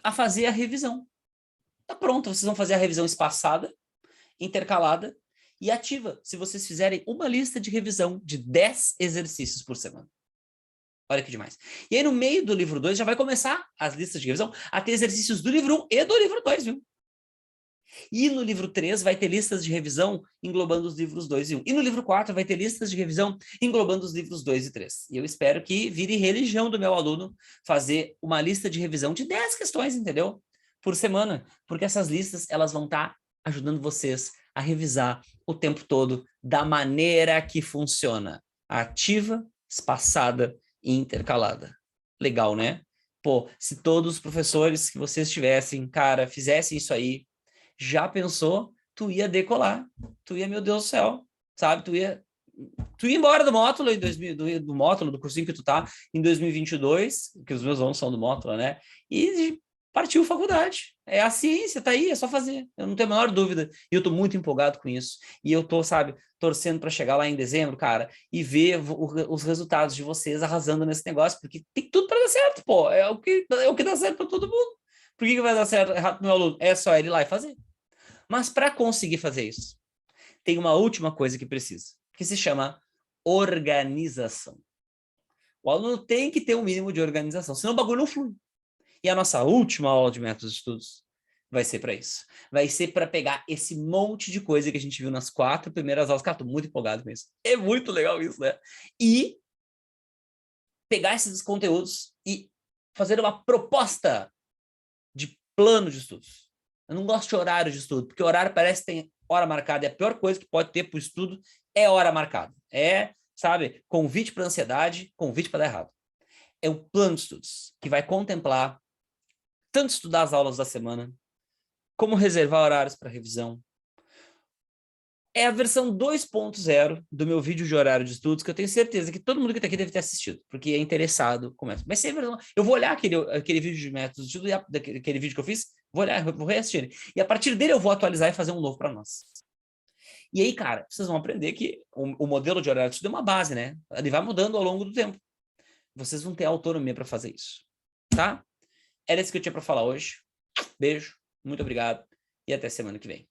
a fazer a revisão. Tá pronto, vocês vão fazer a revisão espaçada, intercalada e ativa, se vocês fizerem uma lista de revisão de 10 exercícios por semana. Olha que demais. E aí, no meio do livro 2, já vai começar as listas de revisão a ter exercícios do livro 1 e do livro 2, viu? E no livro 3 vai ter listas de revisão englobando os livros 2 e 1. E no livro 4 vai ter listas de revisão englobando os livros 2 e 3. E eu espero que vire religião do meu aluno fazer uma lista de revisão de 10 questões, entendeu? Por semana. Porque essas listas, elas vão estar ajudando vocês a revisar o tempo todo da maneira que funciona. Ativa, espaçada e intercalada. Legal, né? Pô, se todos os professores que vocês tivessem, cara, fizessem isso aí, já pensou, tu ia decolar, tu ia, meu Deus do céu, sabe, tu ia embora do módulo em 2000, do módulo, do cursinho que tu tá, em 2022, que os meus alunos são do módulo, né, e partiu faculdade, é a ciência, tá aí, é só fazer, eu não tenho a menor dúvida, e eu tô muito empolgado com isso, e eu tô, sabe, torcendo para chegar lá em dezembro, cara, e ver os resultados de vocês arrasando nesse negócio, porque tem tudo para dar certo, pô, é o que dá certo para todo mundo. Por que vai dar certo errado pro meu aluno? É só ele ir lá e fazer. Mas para conseguir fazer isso, tem uma última coisa que precisa, que se chama organização. O aluno tem que ter um mínimo de organização, senão o bagulho não flui. E a nossa última aula de métodos de estudos vai ser para isso. Vai ser para pegar esse monte de coisa que a gente viu nas 4 primeiras aulas. Cara, tô muito empolgado com isso. É muito legal isso, né? E pegar esses conteúdos e fazer uma proposta de plano de estudos. Eu não gosto de horário de estudo, porque horário parece que tem hora marcada, e a pior coisa que pode ter para o estudo é hora marcada. É, sabe, convite para ansiedade, convite para dar errado. É o plano de estudos, que vai contemplar tanto estudar as aulas da semana, como reservar horários para revisão. É a versão 2.0 do meu vídeo de horário de estudos, que eu tenho certeza que todo mundo que está aqui deve ter assistido, porque é interessado. Começa. Vai ser a versão... Eu vou olhar aquele vídeo de métodos de estudo, aquele vídeo que eu fiz, vou olhar, vou reassistir. E a partir dele eu vou atualizar e fazer um novo para nós. E aí, cara, vocês vão aprender que o modelo de horário de estudo é uma base, né? Ele vai mudando ao longo do tempo. Vocês vão ter autonomia para fazer isso, tá? Era isso que eu tinha para falar hoje. Beijo, muito obrigado e até semana que vem.